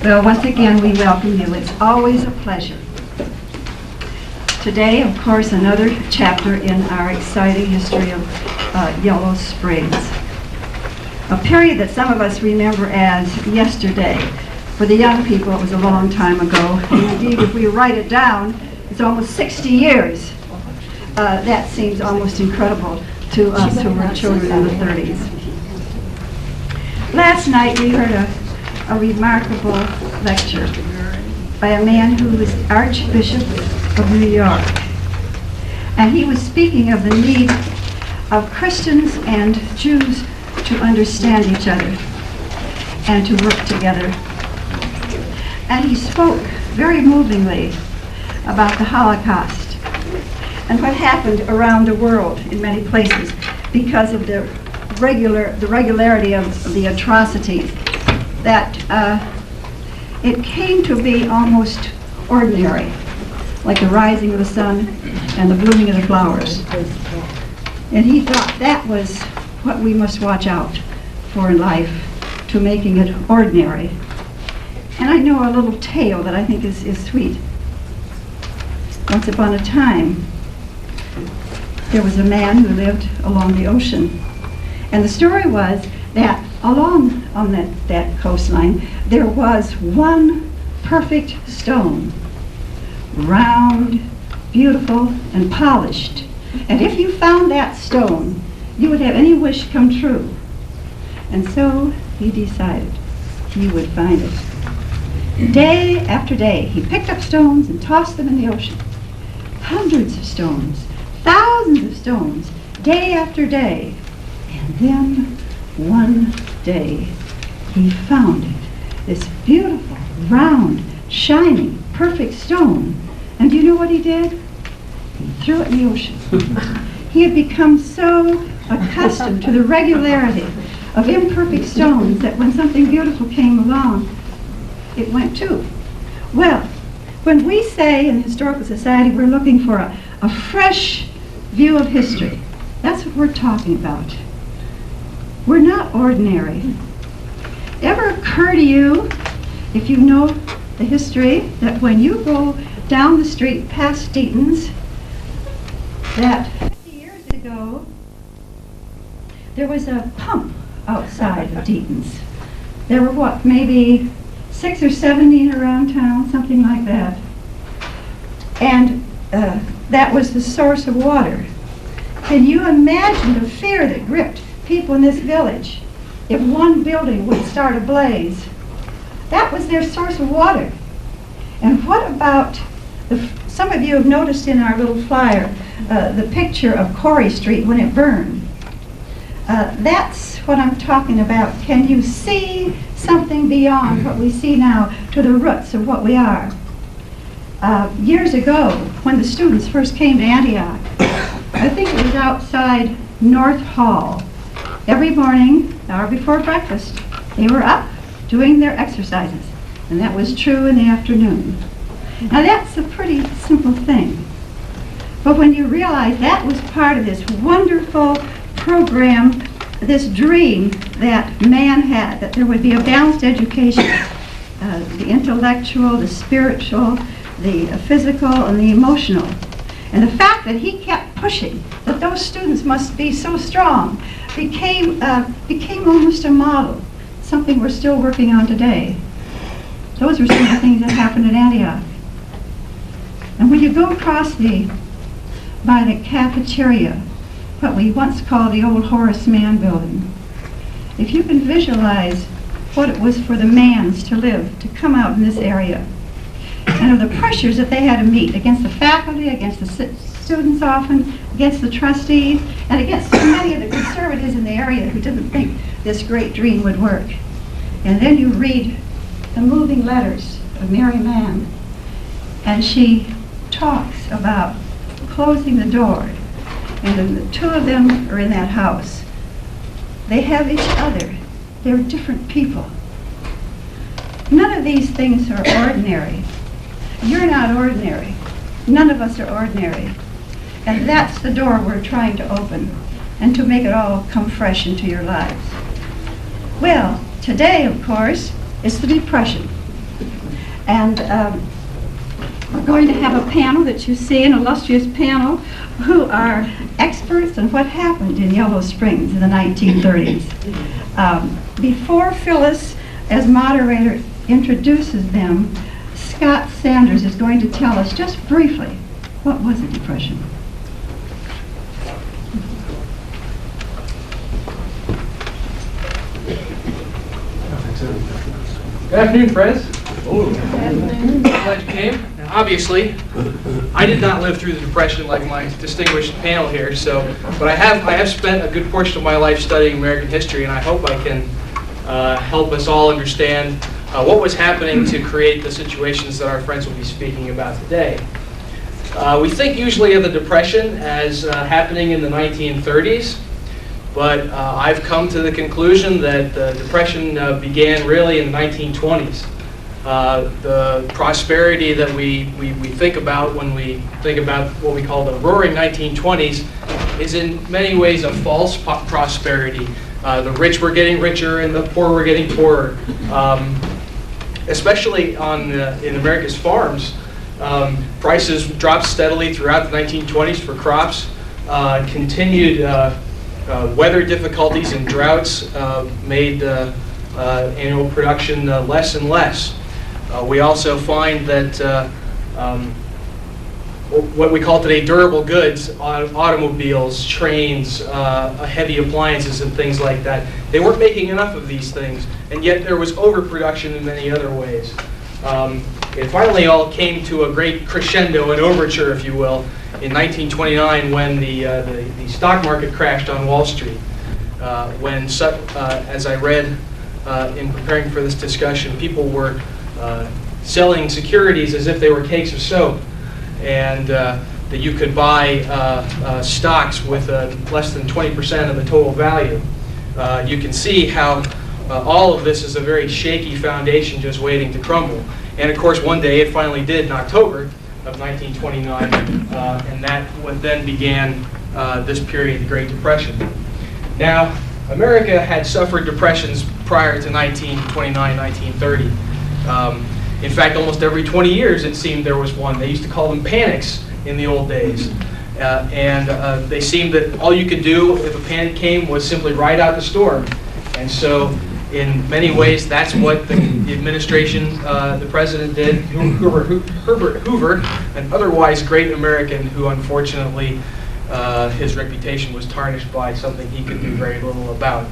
Well, once again, we welcome you. It's always a pleasure. Today, of course, another chapter in our exciting history of Yellow Springs. A period that some of us remember as yesterday. For the young people, it was a long time ago. And indeed, if we write it down, it's almost 60 years. That seems almost incredible to us who were children in the 30s. Last night, we heard a remarkable lecture by a man who was Archbishop of New York. And he was speaking of the need of Christians and Jews to understand each other and to work together. And he spoke very movingly about the Holocaust and what happened around the world in many places because of the regularity of the atrocities, that it came to be almost ordinary, like the rising of the sun and the blooming of the flowers. And he thought that was what we must watch out for in life, to making it ordinary. And I know a little tale that I think is sweet. Once upon a time, there was a man who lived along the ocean. And the story was that along on that coastline, there was one perfect stone, round, beautiful, and polished. And if you found that stone, you would have any wish come true. And so he decided he would find it. Day after day, he picked up stones and tossed them in the ocean. Hundreds of stones, thousands of stones, day after day. And then one day, he found it, this beautiful, round, shining, perfect stone. And do you know what he did? He threw it in the ocean. He had become so accustomed to the regularity of imperfect stones that when something beautiful came along, it went too. Well, when we say in the Historical Society we're looking for a fresh view of history, that's what we're talking about. We're not ordinary. Ever occur to you, if you know the history, that when you go down the street past Deaton's, that 50 years ago, there was a pump outside of Deaton's. There were what, maybe 6 or 7 around town, something like that. And that was the source of water. Can you imagine the fear that gripped people in this village if one building would start ablaze? That was their source of water. And what about, some of you have noticed in our little flyer, the picture of Corey Street when it burned. That's what I'm talking about. Can you see something beyond what we see now to the roots of what we are? Years ago, when the students first came to Antioch, I think it was outside North Hall. Every morning, an hour before breakfast, they were up doing their exercises. And that was true in the afternoon. Now that's a pretty simple thing. But when you realize that was part of this wonderful program, this dream that man had, that there would be a balanced education, the intellectual, the spiritual, the physical, and the emotional. And the fact that he kept pushing, that those students must be so strong, became almost a model, something we're still working on today. Those were some of the things that happened at Antioch. And when you go across by the cafeteria, what we once called the old Horace Mann building, if you can visualize what it was for the Manns to live, to come out in this area, and of the pressures that they had to meet against the faculty, against the students often, against the trustees, and against so many of the conservatives in the area who didn't think this great dream would work. And then you read the moving letters of Mary Mann, and she talks about closing the door, and then the two of them are in that house. They have each other. They're different people. None of these things are ordinary. You're not ordinary. None of us are ordinary. And that's the door we're trying to open, and to make it all come fresh into your lives. Well, today, of course, is the Depression. And we're going to have a panel that you see, an illustrious panel, who are experts on what happened in Yellow Springs in the 1930s. Before Phyllis, as moderator, introduces them, Scott Sanders is going to tell us just briefly, what was the Depression? Good afternoon, friends. Glad you came. And obviously, I did not live through the Depression like my distinguished panel here. But I have spent a good portion of my life studying American history, and I hope I can help us all understand what was happening to create the situations that our friends will be speaking about today. We think usually of the Depression as happening in the 1930s. But I've come to the conclusion that the Depression began really in the 1920s. The prosperity that we think about when we think about what we call the roaring 1920s is in many ways a false prosperity. The rich were getting richer and the poor were getting poorer. Especially in America's farms, prices dropped steadily throughout the 1920s for crops. Continued weather difficulties and droughts made annual production less and less. We also find that what we call today durable goods, automobiles, trains, heavy appliances and things like that, they weren't making enough of these things, and yet there was overproduction in many other ways. It finally all came to a great crescendo, an overture, if you will, in 1929 when the stock market crashed on Wall Street. As I read in preparing for this discussion, people were selling securities as if they were cakes of soap, and that you could buy stocks with less than 20% of the total value. You can see how all of this is a very shaky foundation just waiting to crumble. And of course, one day it finally did in October of 1929, and that then began this period, the Great Depression. Now, America had suffered depressions prior to 1929, 1930. In fact, almost every 20 years it seemed there was one. They used to call them panics in the old days. They seemed that all you could do if a panic came was simply ride out the storm. And so in many ways, that's what the administration, the president did. Herbert Hoover, an otherwise great American who unfortunately his reputation was tarnished by something he could do very little about.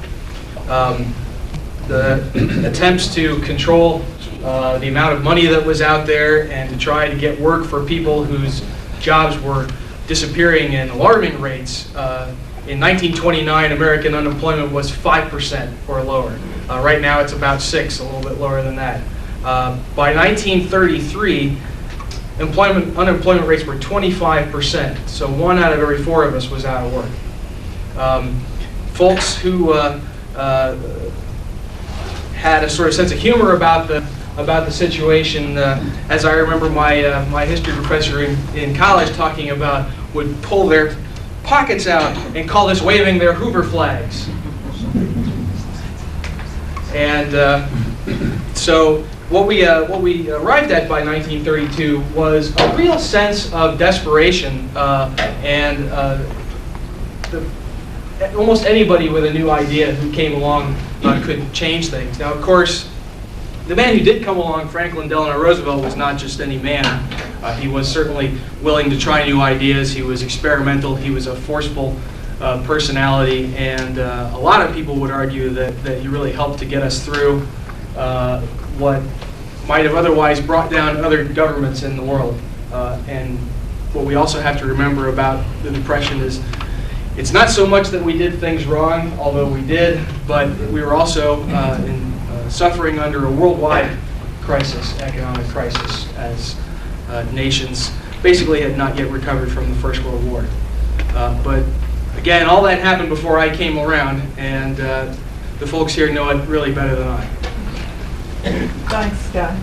The attempts to control the amount of money that was out there and to try to get work for people whose jobs were disappearing in alarming rates. In 1929, American unemployment was 5% or lower. Right now it's about 6%, a little bit lower than that. By 1933, unemployment rates were 25%, so 1 out of every 4 of us was out of work. Folks who had a sort of sense of humor about the situation, as I remember my history professor in college talking about, would pull their pockets out and call this waving their Hoover flags. And so what we arrived at by 1932 was a real sense of desperation, and almost anybody with a new idea who came along could change things. Now, of course, the man who did come along, Franklin Delano Roosevelt, was not just any man. He was certainly willing to try new ideas. He was experimental. He was a forceful personality, and a lot of people would argue that he really helped to get us through what might have otherwise brought down other governments in the world. And what we also have to remember about the Depression is it's not so much that we did things wrong, although we did, but we were also suffering under a worldwide crisis, economic crisis, as nations basically had not yet recovered from the First World War. But again, all that happened before I came around, and the folks here know it really better than I. Thanks, Scott.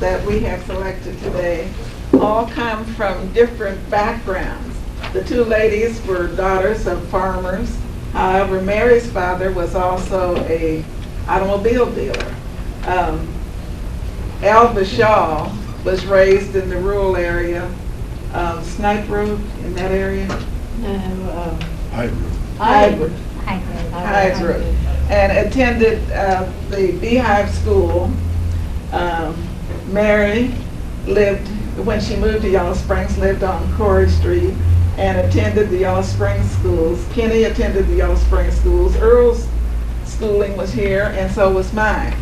That we have selected today all come from different backgrounds. The two ladies were daughters of farmers. However, Mary's father was also an automobile dealer. Alva Shaw was raised in the rural area of Snipe Road, in that area. Hyde Road. And attended the Beehive School. Mary lived, when she moved to Yellow Springs, lived on Corey Street and attended the Yellow Springs schools. Kenny attended the Yellow Springs schools. Earl's schooling was here, and so was mine.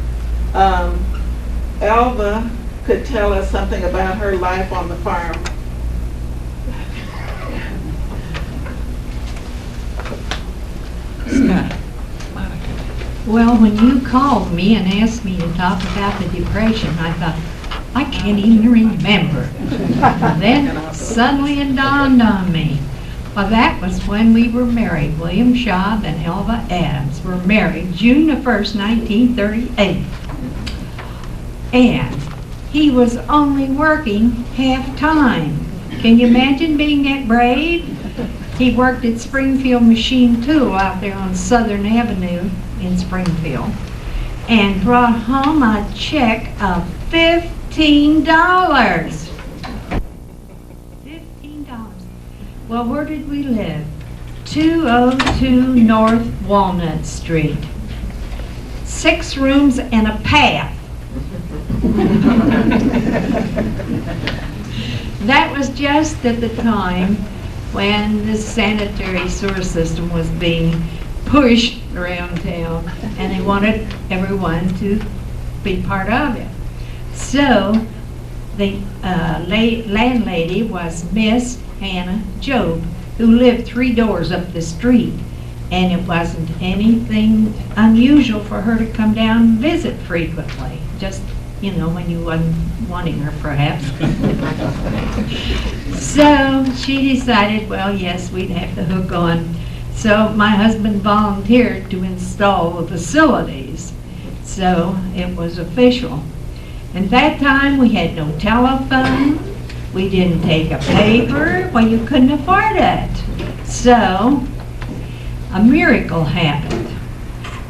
Alva could tell us something about her life on the farm. Well, when you called me and asked me to talk about the Depression, I thought, I can't even remember. Then suddenly it dawned on me. Well, that was when we were married. William Schaub and Alva Adams were married June the 1st, 1938. And he was only working half-time. Can you imagine being that brave? He worked at Springfield Machine Tool out there on Southern Avenue in Springfield and brought home a check of $15. $15. Well, where did we live? 202 North Walnut Street. 6 rooms and a path. That was just at the time when the sanitary sewer system was being pushed around town, and they wanted everyone to be part of it. So the landlady was Miss Hannah Job, who lived 3 doors up the street, and it wasn't anything unusual for her to come down and visit frequently, just, you know, when you wasn't wanting her, perhaps. So she decided, well, yes, we'd have to hook on. So my husband volunteered to install the facilities. So it was official. And that time we had no telephone. We didn't take a paper. Well, you couldn't afford it. So a miracle happened.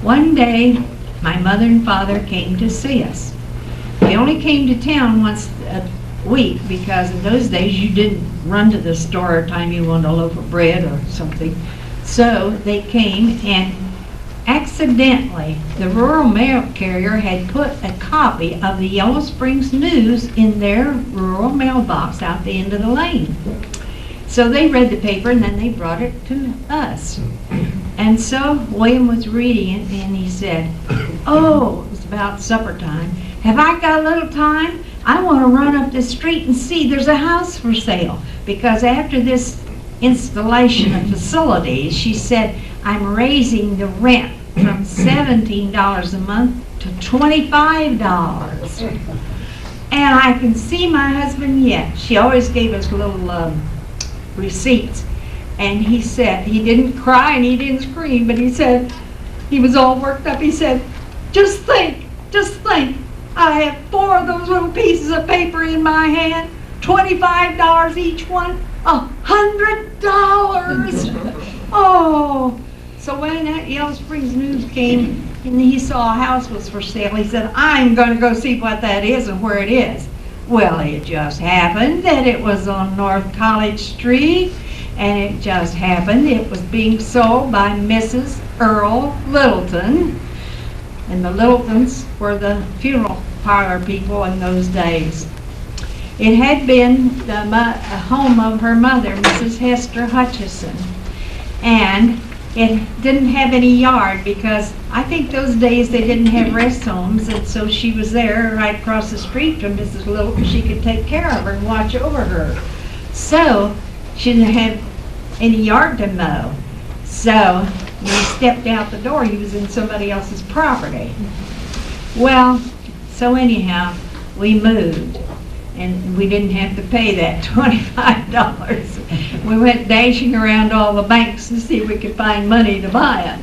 One day, my mother and father came to see us. They only came to town once a week because in those days you didn't run to the store every time you wanted a loaf of bread or something. So they came, and accidentally the rural mail carrier had put a copy of the Yellow Springs News in their rural mailbox out the end of the lane. So they read the paper and then they brought it to us. And so William was reading it and he said, oh, it was about supper time. Have I got a little time? I want to run up the street and see there's a house for sale. Because after this installation of facilities, she said, I'm raising the rent from $17 a month to $25. And I can see my husband yet. She always gave us little receipts. And he said, he didn't cry and he didn't scream, but he said, he was all worked up. He said, just think, I have 4 of those little pieces of paper in my hand, $25 each one, $100. Oh, so when that Yellow Springs News came and he saw a house was for sale, he said, I'm going to go see what that is and where it is. Well, it just happened that it was on North College Street, and it just happened it was being sold by Mrs. Earl Littleton. And the Littletons were the funeral parlor people in those days. It had been the home of her mother, Mrs. Hester Hutchison. And it didn't have any yard because I think those days they didn't have rest homes, and so she was there right across the street from Mrs. Littleton. She could take care of her and watch over her. So she didn't have any yard to mow. So when he stepped out the door, he was in somebody else's property. Well, so anyhow, we moved, and we didn't have to pay that $25. We went dashing around all the banks to see if we could find money to buy it.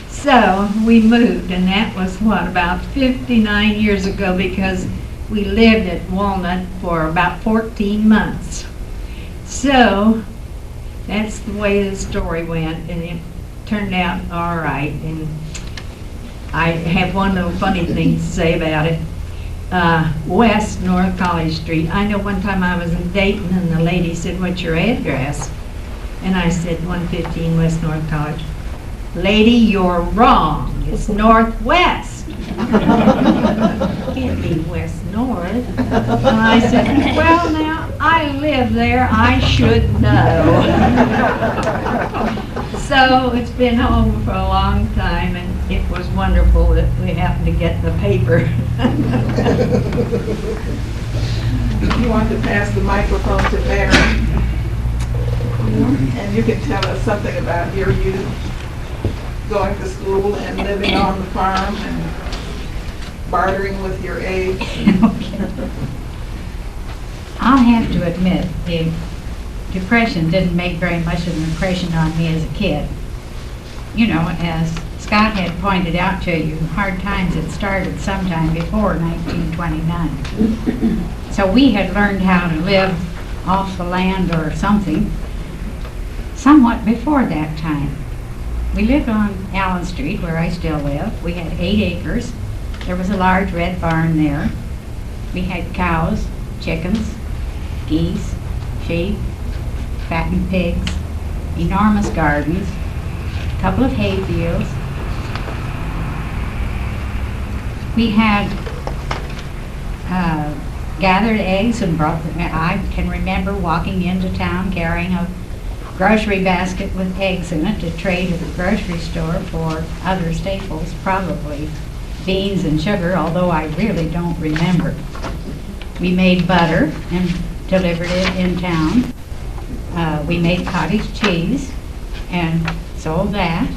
So we moved, and that was, what, about 59 years ago, because we lived at Walnut for about 14 months. So that's the way the story went, and it turned out all right. And I have one little funny thing to say about it. West North College Street. I know one time I was in Dayton and the lady said, "What's your address?" And I said, 115 West North College. "Lady, you're wrong. It's Northwest." Can't be West North. And I said, "Well, now, I live there. I should know." So it's been home for a long time, and it was wonderful that we happened to get the paper. You want to pass the microphone to Mary? And you can tell us something about your youth, going to school and living on the farm and bartering with your eggs. I'll have to admit, the Depression didn't make very much of an impression on me as a kid. You know, as Scott had pointed out to you, hard times had started sometime before 1929. So we had learned how to live off the land or something somewhat before that time. We lived on Allen Street, where I still live. We had 8 acres. There was a large red barn there. We had cows, chickens, geese, sheep, fattened pigs, enormous gardens, a couple of hay fields. We had gathered eggs and brought them. I can remember walking into town carrying a grocery basket with eggs in it to trade at the grocery store for other staples, probably beans and sugar, although I really don't remember. We made butter and delivered it in town. We made cottage cheese and sold that.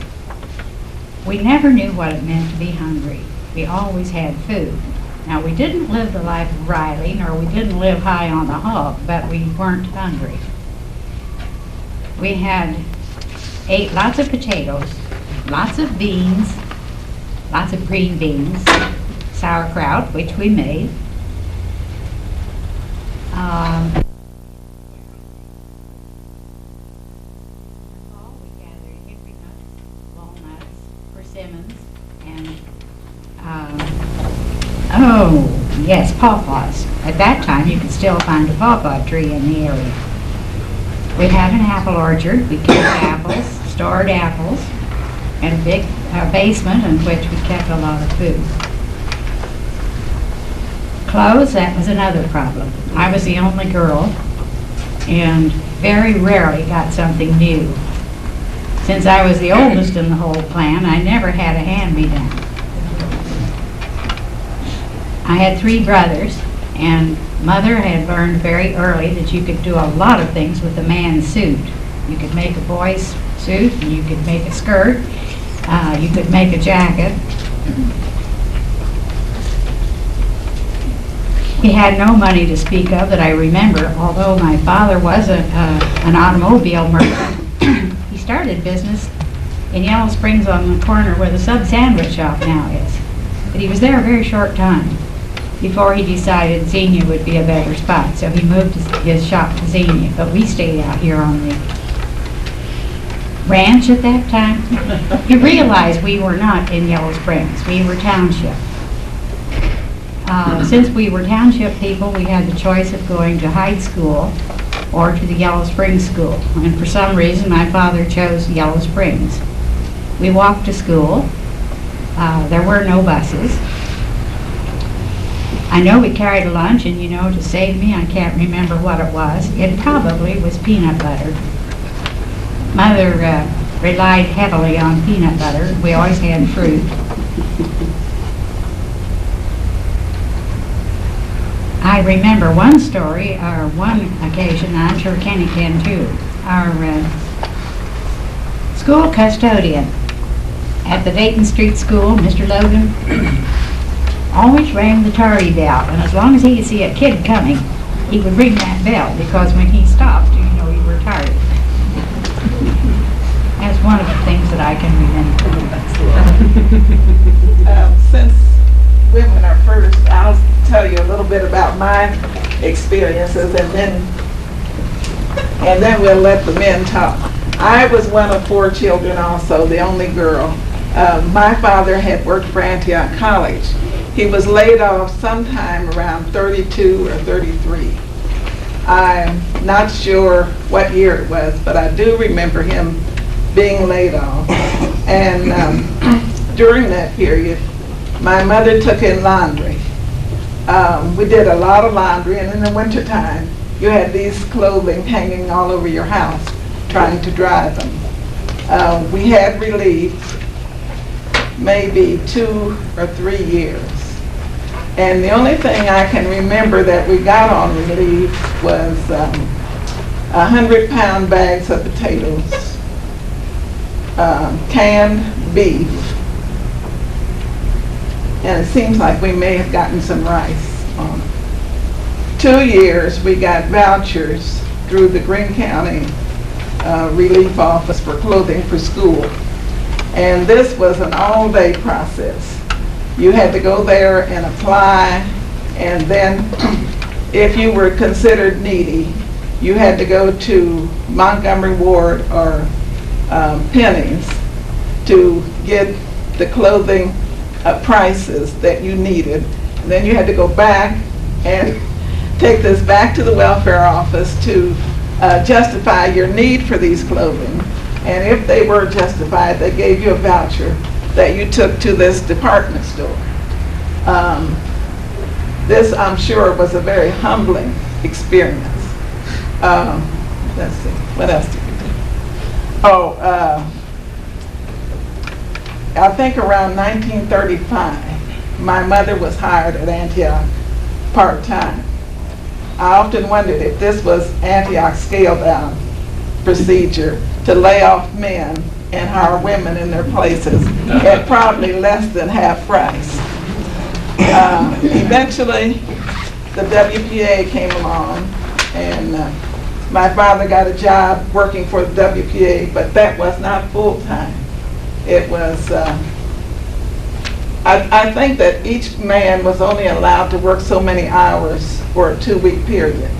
We never knew what it meant to be hungry. We always had food. Now, we didn't live the life of Riley, nor we didn't live high on the hog, but we weren't hungry. We ate lots of potatoes, lots of beans, lots of green beans, sauerkraut, which we made. We gathered hickory nuts, walnuts, persimmons, and oh yes, pawpaws. At that time, you could still find a pawpaw tree in the area. We had an apple orchard. We kept apples, stored apples, and a big basement in which we kept a lot of food. Clothes, that was another problem. I was the only girl and very rarely got something new. Since I was the oldest in the whole clan, I never had a hand-me-down. I had 3 brothers, and Mother had learned very early that you could do a lot of things with a man's suit. You could make a boy's suit, and you could make a skirt, you could make a jacket. He had no money to speak of that I remember, although my father was an automobile merchant. He started business in Yellow Springs on the corner where the Sub Sandwich Shop now is. But he was there a very short time before he decided Xenia would be a better spot. So he moved his shop to Xenia, but we stayed out here on the ranch at that time. You realize we were not in Yellow Springs, we were township. Since we were township people, we had the choice of going to Hyde School or to the Yellow Springs School. And for some reason, my father chose Yellow Springs. We walked to school. There were no buses. I know we carried a lunch, and you know, to save me, I can't remember what it was. It probably was peanut butter. Mother relied heavily on peanut butter. We always had fruit. I remember one story, or one occasion, I'm sure Kenny can too. Our school custodian at the Dayton Street School, Mr. Logan, always rang the tardy bell, and as long as he could see a kid coming, he would ring that bell, because when he stopped, you know, you were tardy. That's one of the things that I can remember. Since women are first, I'll tell you a little bit about my experiences, and then we'll let the men talk. I was one of 4 children also, the only girl, My father had worked for Antioch College. He was laid off sometime around 32 or 33. I'm not sure what year it was, but I do remember him being laid off. And during that period, my mother took in laundry. We did a lot of laundry, and in the wintertime, you had these clothing hanging all over your house, trying to dry them. We had relief maybe 2 or 3 years. And the only thing I can remember that we got on relief was 100-pound bags of potatoes, canned beef, and it seems like we may have gotten some rice on it. 2 years we got vouchers through the Greene County Relief Office for clothing for school. And this was an all-day process. You had to go there and apply, and then if you were considered needy, you had to go to Montgomery Ward or Penny's to get the clothing prices that you needed. And then you had to go back and take this back to the welfare office to justify your need for these clothing. And if they were justified, they gave you a voucher that you took to this department store. This, I'm sure, was a very humbling experience. Let's see, what else did we do? Oh, I think around 1935, my mother was hired at Antioch part-time. I often wondered if this was Antioch's scaled-down procedure to lay off men and hire women in their places at probably less than half price. Eventually, the WPA came along, and my father got a job working for the WPA, but that was not full-time. It was, I think that each man was only allowed to work so many hours for a 2-week period,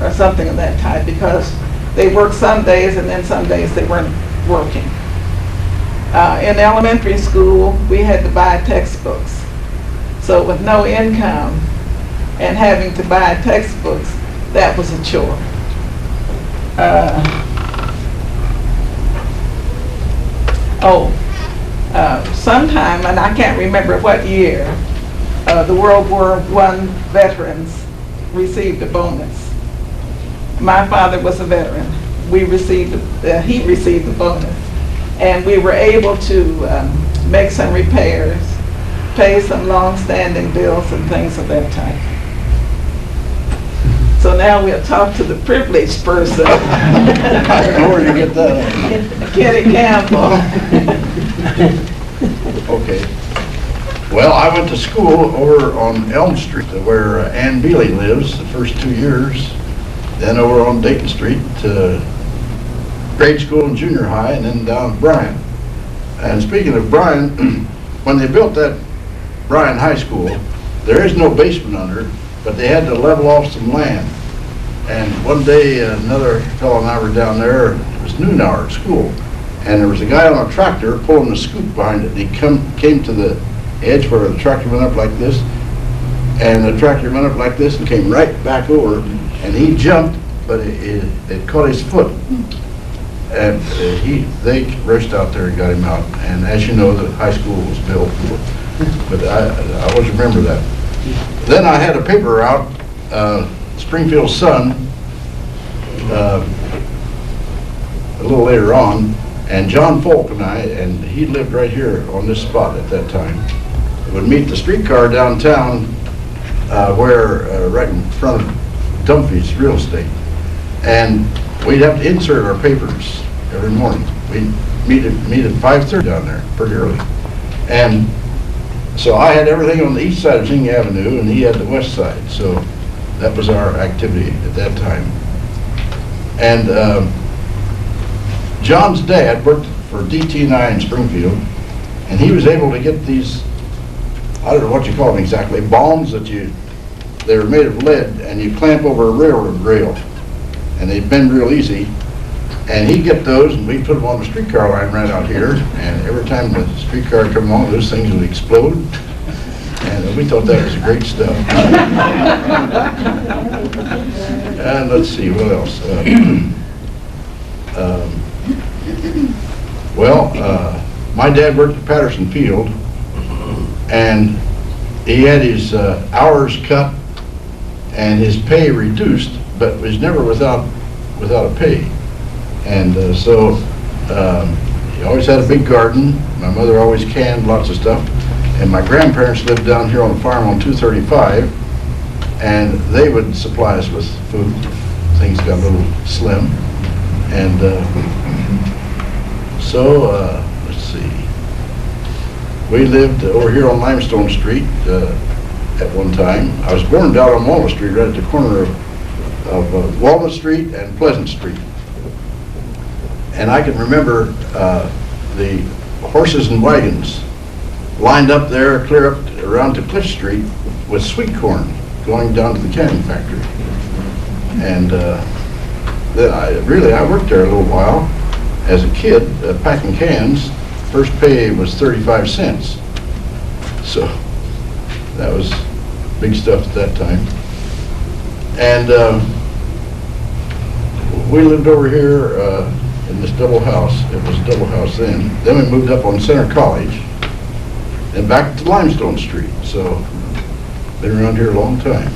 or something of that type, because they worked some days and then some days they weren't working. In elementary school, we had to buy textbooks. So with no income and having to buy textbooks, that was a chore. Sometime, and I can't remember what year, the World War I veterans received a bonus. My father was a veteran. He received a bonus. And we were able to make some repairs, pay some long-standing bills and things of that type. So now we'll talk to the privileged person. I don't know where you get that. Kitty Campbell. Okay. Well, I went to school over on Elm Street where Ann Bealey lives the first 2 years, then over on Dayton Street to grade school and junior high, and then down to Bryan. And speaking of Bryan, when they built that Bryan High School, there is no basement under it, but they had to level off some land. And one day, another fellow and I were down there. It was noon hour at school, and there was a guy on a tractor pulling the scoop behind it. And he came to the edge where the tractor went up like this, and the tractor went up like this and came right back over, and he jumped, but it caught his foot. And they rushed out there and got him out. And as you know, the high school was built, but I always remember that. Then I had a paper out, Springfield Sun, a little later on, and John Folk and he lived right here on this spot at that time, would meet the streetcar downtown right in front of Dumfries Real Estate. And we'd have to insert our papers every morning. We'd meet at 5:30 down there, pretty early. And so I had everything on the east side of Zinc Avenue, and he had the west side. So that was our activity at that time. And John's dad worked for DT&I in Springfield, and he was able to get these, I don't know what you call them exactly, bombs that they were made of lead, and you clamp over a railroad rail, and they bend real easy. And he'd get those, and we'd put them on the streetcar line right out here, and every time the streetcar come along, those things would explode. And we thought that was great stuff. And let's see, what else? My dad worked at Patterson Field, and he had his hours cut and his pay reduced, but was never without a pay. And he always had a big garden. My mother always canned lots of stuff. And my grandparents lived down here on the farm on 235, and they would supply us with food. Things got a little slim. And let's see. We lived over here on Limestone Street at one time. I was born down on Walnut Street, right at the corner of Walnut Street and Pleasant Street. And I can remember the horses and wagons lined up there, clear up around to Cliff Street with sweet corn going down to the canning factory. And then I worked there a little while as a kid, packing cans. First pay was 35 cents. So that was big stuff at that time. And we lived over here in this double house. It was a double house then. Then we moved up on Center College and back to Limestone Street. So been around here a long time.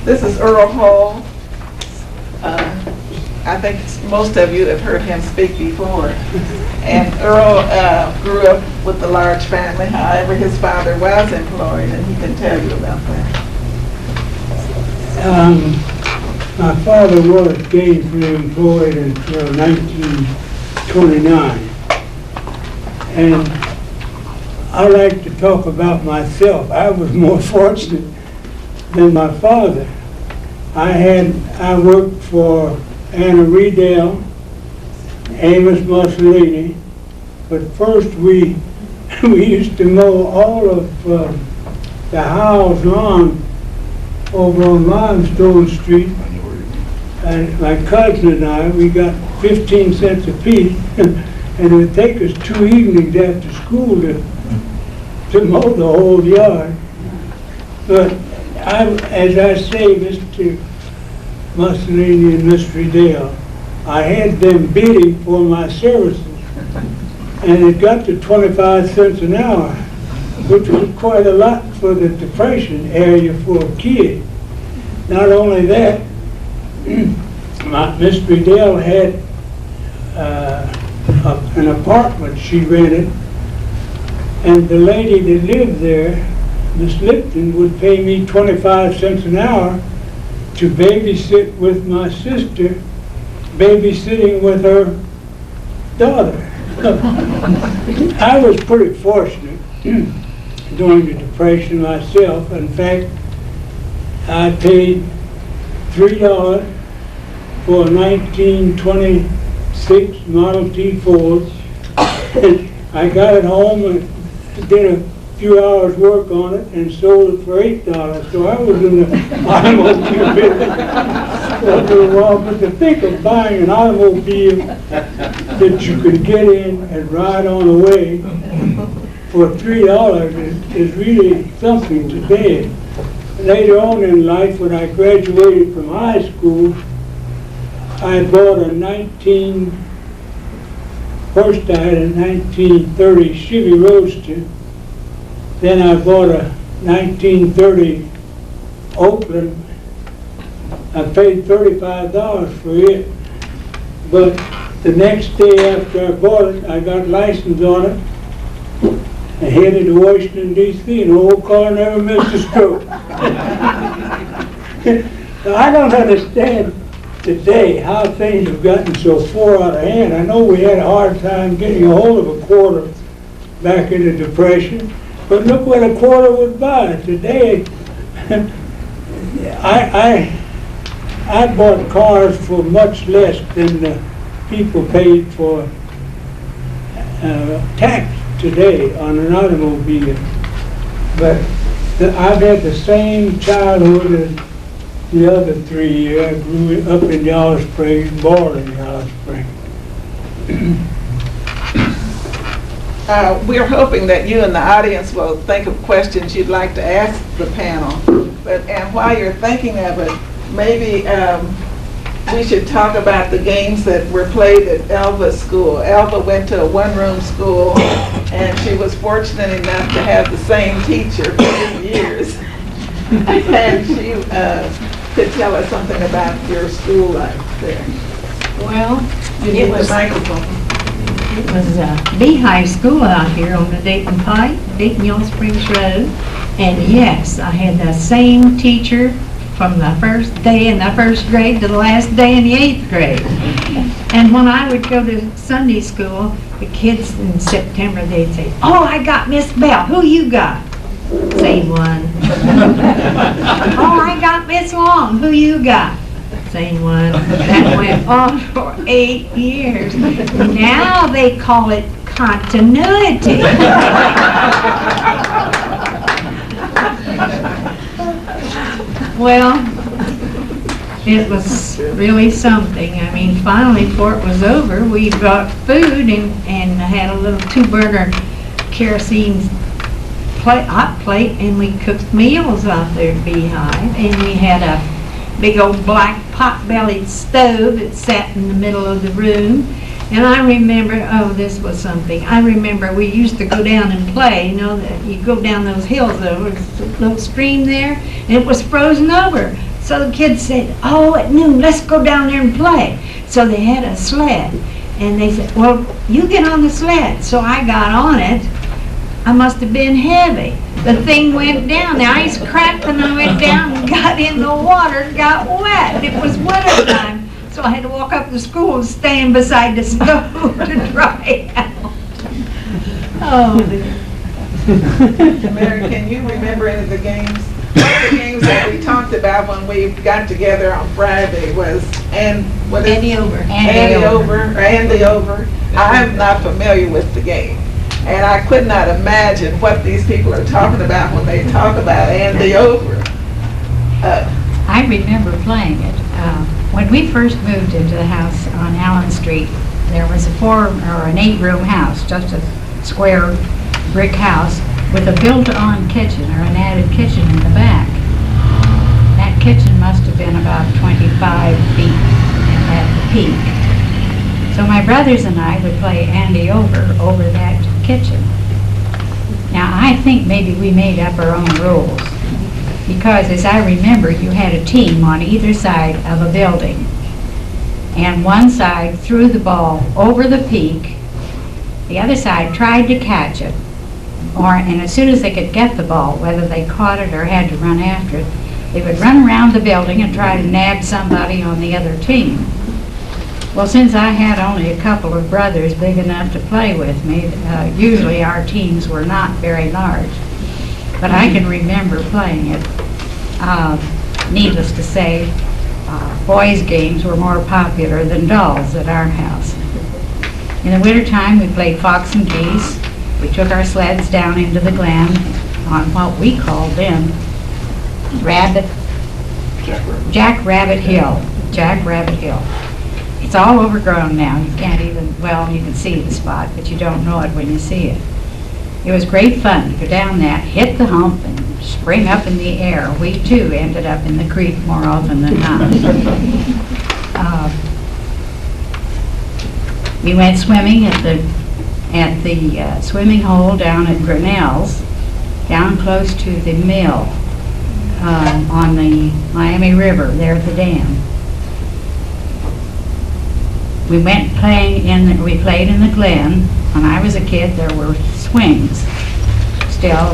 This is Earl Hall. I think most of you have heard him speak before. And Earl grew up with a large family. However, his father was employed, and he can tell you about that. My father was gainfully employed until 1929. And I like to talk about myself. I was more fortunate than my father. I worked for Anna Riedel, Amos Mussolini, but first we used to mow all of the Howes lawn over on Limestone Street. And my cousin and I, we got 15 cents apiece, and it would take us 2 evenings after school to mow the whole yard. But as I say, Mr. Mussolini and Miss Riedel, I had them bidding for my services, and it got to 25 cents an hour, which was quite a lot for the Depression area for a kid. Not only that, Miss Riedel had an apartment she rented, and the lady that lived there, Miss Lipton, would pay me 25 cents an hour to babysit with my sister, babysitting with her daughter. I was pretty fortunate during the Depression myself. In fact, I paid $3 for a 1926 Model T Ford. I got it home and did a few hours work on it and sold it for $8. So I was in the automobile business for a little while. But to think of buying an automobile that you could get in and ride on away for $3 is really something today. Later on in life, when I graduated from high school, I bought a first I had a 1930 Chevy Roadster. Then I bought a 1930 Oakland. I paid $35 for it. But the next day after I bought it, I got license on it and headed to Washington, D.C., and the old car never missed a stroke. So I don't understand today how things have gotten so far out of hand. I know we had a hard time getting a hold of a quarter back in the Depression, but look what a quarter would buy. Today, I bought cars for much less than the people paid for tax today on an automobile. But I've had the same childhood as the other 3 years. I grew up in Yellow Springs, born in Yellow Springs. We're hoping that you and the audience will think of questions you'd like to ask the panel. And while you're thinking of it, maybe we should talk about the games that were played at Elva's school. Elva went to a one-room school, and she was fortunate enough to have the same teacher for 8 years. And she could tell us something about your school life there. Well, You it need the was microphone. Beehive School out here on the Dayton Pike, Dayton Yellow Springs Road. And yes, I had the same teacher from the first day in the first grade to the last day in the 8th grade. And when I would go to Sunday school, the kids in September, they'd say, "Oh, I got Miss Bell. Who you got?" Same one. "Oh, I got Miss Long. Who you got?" Same one. That went on for 8 years. Now they call it continuity. Well, it was really something. I mean, finally, before it was over, we brought food and had a little 2-burner kerosene hot plate, and we cooked meals out there at Beehive. And we had a big old black pot-bellied stove that sat in the middle of the room. And I remember, oh, this was something. I remember we used to go down and play, you know, that you go down those hills, there was a little stream there, and it was frozen over. So the kids said, "Oh, at noon, let's go down there and play." So they had a sled, and they said, "Well, you get on the sled." So I got on it. I must have been heavy. The thing went down, the ice cracked, and I went down and got in the water and got wet. It was winter time. So I had to walk up to school and stand beside the stove to dry out. Oh, Mary, can you remember any of the games? One of the games that we talked about when we got together on Friday was Andy Over. Andy Over. I'm not familiar with the game. And I could not imagine what these people are talking about when they talk about Andy Over. I remember playing it. When we first moved into the house on Allen Street, there was an 8-room house, just a square brick house with a built-on kitchen or an added kitchen in the back. That kitchen must have been about 25 feet at the peak. So my brothers and I would play Andy over that kitchen. Now I think maybe we made up our own rules, because as I remember, you had a team on either side of a building, and one side threw the ball over the peak, the other side tried to catch it, and as soon as they could get the ball, whether they caught it or had to run after it, they would run around the building and try to nab somebody on the other team. Well, since I had only a couple of brothers big enough to play with me, usually our teams were not very large. But I can remember playing it. Needless to say, boys' games were more popular than dolls at our house. In the wintertime, we played fox and geese. We took our sleds down into the glen on what we called then Jack Rabbit Hill. It's all overgrown now. You can't even, well, you can see the spot, but you don't know it when you see it. It was great fun to go down that, hit the hump, and spring up in the air. We, too, ended up in the creek more often than not. We went swimming at the swimming hole down at Grinnell's, down close to the mill on the Miami River, there at the dam. We played in the glen. When I was a kid, there were swings still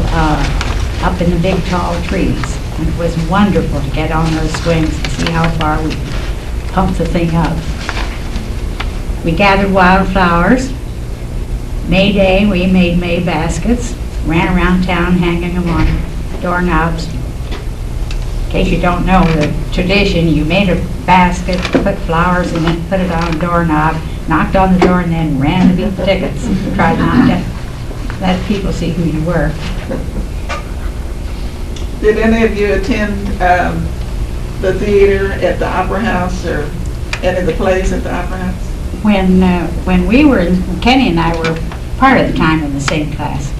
up in the big tall trees. And it was wonderful to get on those swings and see how far we pumped the thing up. We gathered wildflowers. May Day, we made May baskets, ran around town hanging them on doorknobs. In case you don't know the tradition, you made a basket, put flowers in it, put it on a doorknob, knocked on the door, and then ran to beat the tickets. Tried not to let people see who you were. Did any of you attend the theater at the Opera House or any of the plays at the Opera House? When we were, Kenny and I were part of the time in the same class.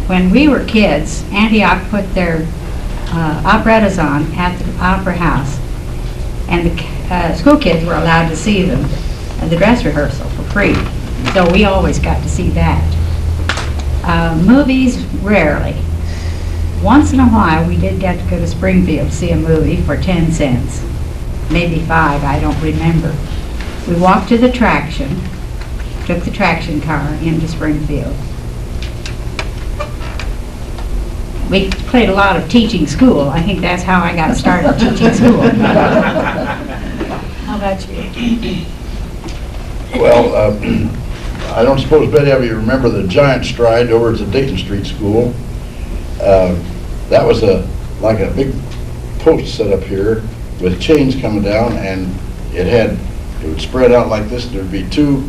When we were kids, Antioch put their operettas on at the Opera House, and the school kids were allowed to see them at the dress rehearsal for free. So we always got to see that. Movies, rarely. Once in a while, we did get to go to Springfield to see a movie for 10 cents. Maybe 5, I don't remember. We walked to the traction, took the traction car into Springfield. We played a lot of teaching school. I think that's how I got started teaching school. How about you? Well, I don't suppose many of you remember the Giant Stride over at the Dayton Street School. That was like a big post set up here with chains coming down, and it would spread out like this. There'd be 2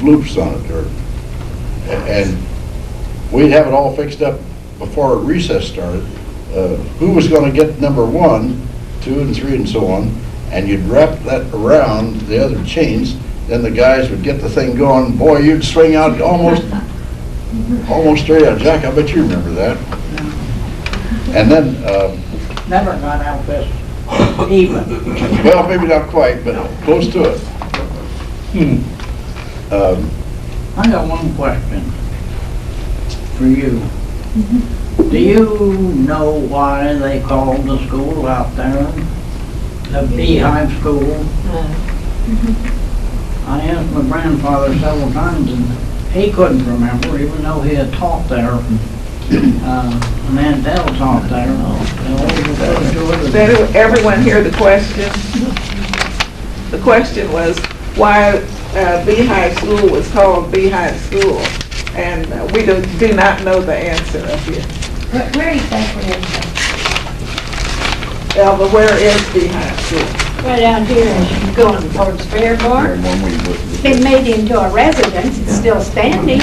loops on it, and we'd have it all fixed up before recess started. Who was going to get number 1, 2, and 3, and so on, and you'd wrap that around the other chains. Then the guys would get the thing going. Boy, you'd swing out almost straight out. Jack, I bet you remember that. And then, Never got out this even. well, maybe not quite, but close to it. I got one question for you. Do you know why they called the school out there the Beehive School? I asked my grandfather several times and he couldn't remember, even though he had taught there. And Aunt Dell taught there. Did everyone hear the question? The question was why Beehive School was called Beehive School. And we do not know the answer up here. Where exactly is that? Elva, where is Beehive School? Right out here, as you go on towards Fairborn. It's been made into a residence, it's still standing.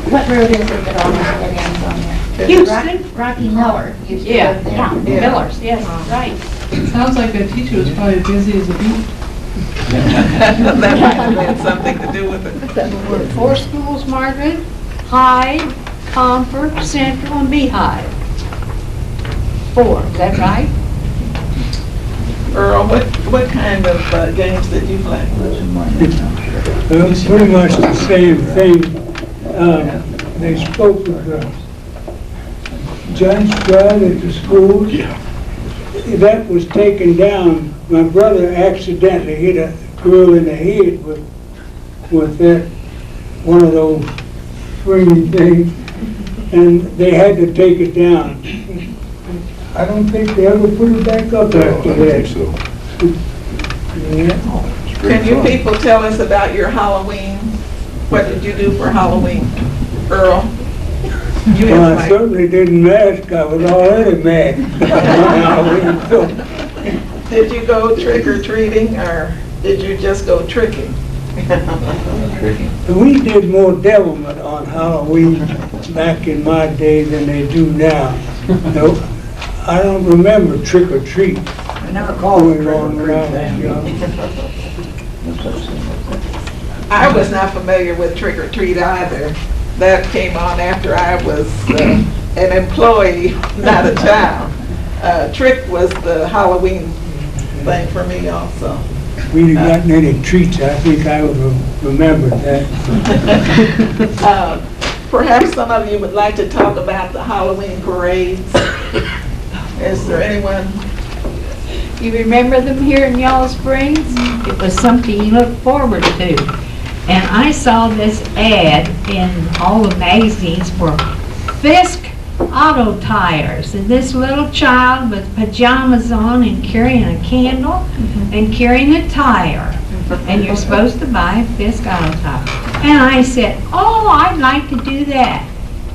What road is it that always ends on there? Houston? Rocky Miller used to Yeah, live there. yeah, Millers, yes, right. Sounds like the teacher was probably busy as a bee. That might have had something to do with it. 4 schools, Margaret: Hyde, Concord, Central, and Beehive. 4, is that right? Earl, what kind of games did you play? Well, pretty much the same thing. They spoke of the Giant Stride at the schools. Yeah. That was taken down. My brother accidentally hit a girl in the head with that, one of those swinging things, and they had to take it down. I don't think they ever put it back up No, I after don't that. think so. Yeah. It's great Can you fun. people tell us about your Halloween? What did you do for Halloween? Earl? You Well, I have my- certainly didn't mask. I was already mad. Did you go trick or treating or did you just go tricking? We did more devilment on Halloween back in my day than they do now. No, I don't remember trick or treat. I never called it Going on when I was young. I was not familiar with trick or treat either. That came on after I was an employee, not a child. Trick was the Halloween thing for me also. We didn't gotten any treats. I think I would have remembered that. Perhaps some of you would like to talk about the Halloween parades. Is there anyone? You remember them here in Yellow Springs? It was something you looked forward to. And I saw this ad in all the magazines for Fisk auto tires. And this little child with pajamas on and carrying a candle and carrying a tire. And you're supposed to buy a Fisk auto tire. And I said, oh, I'd like to do that.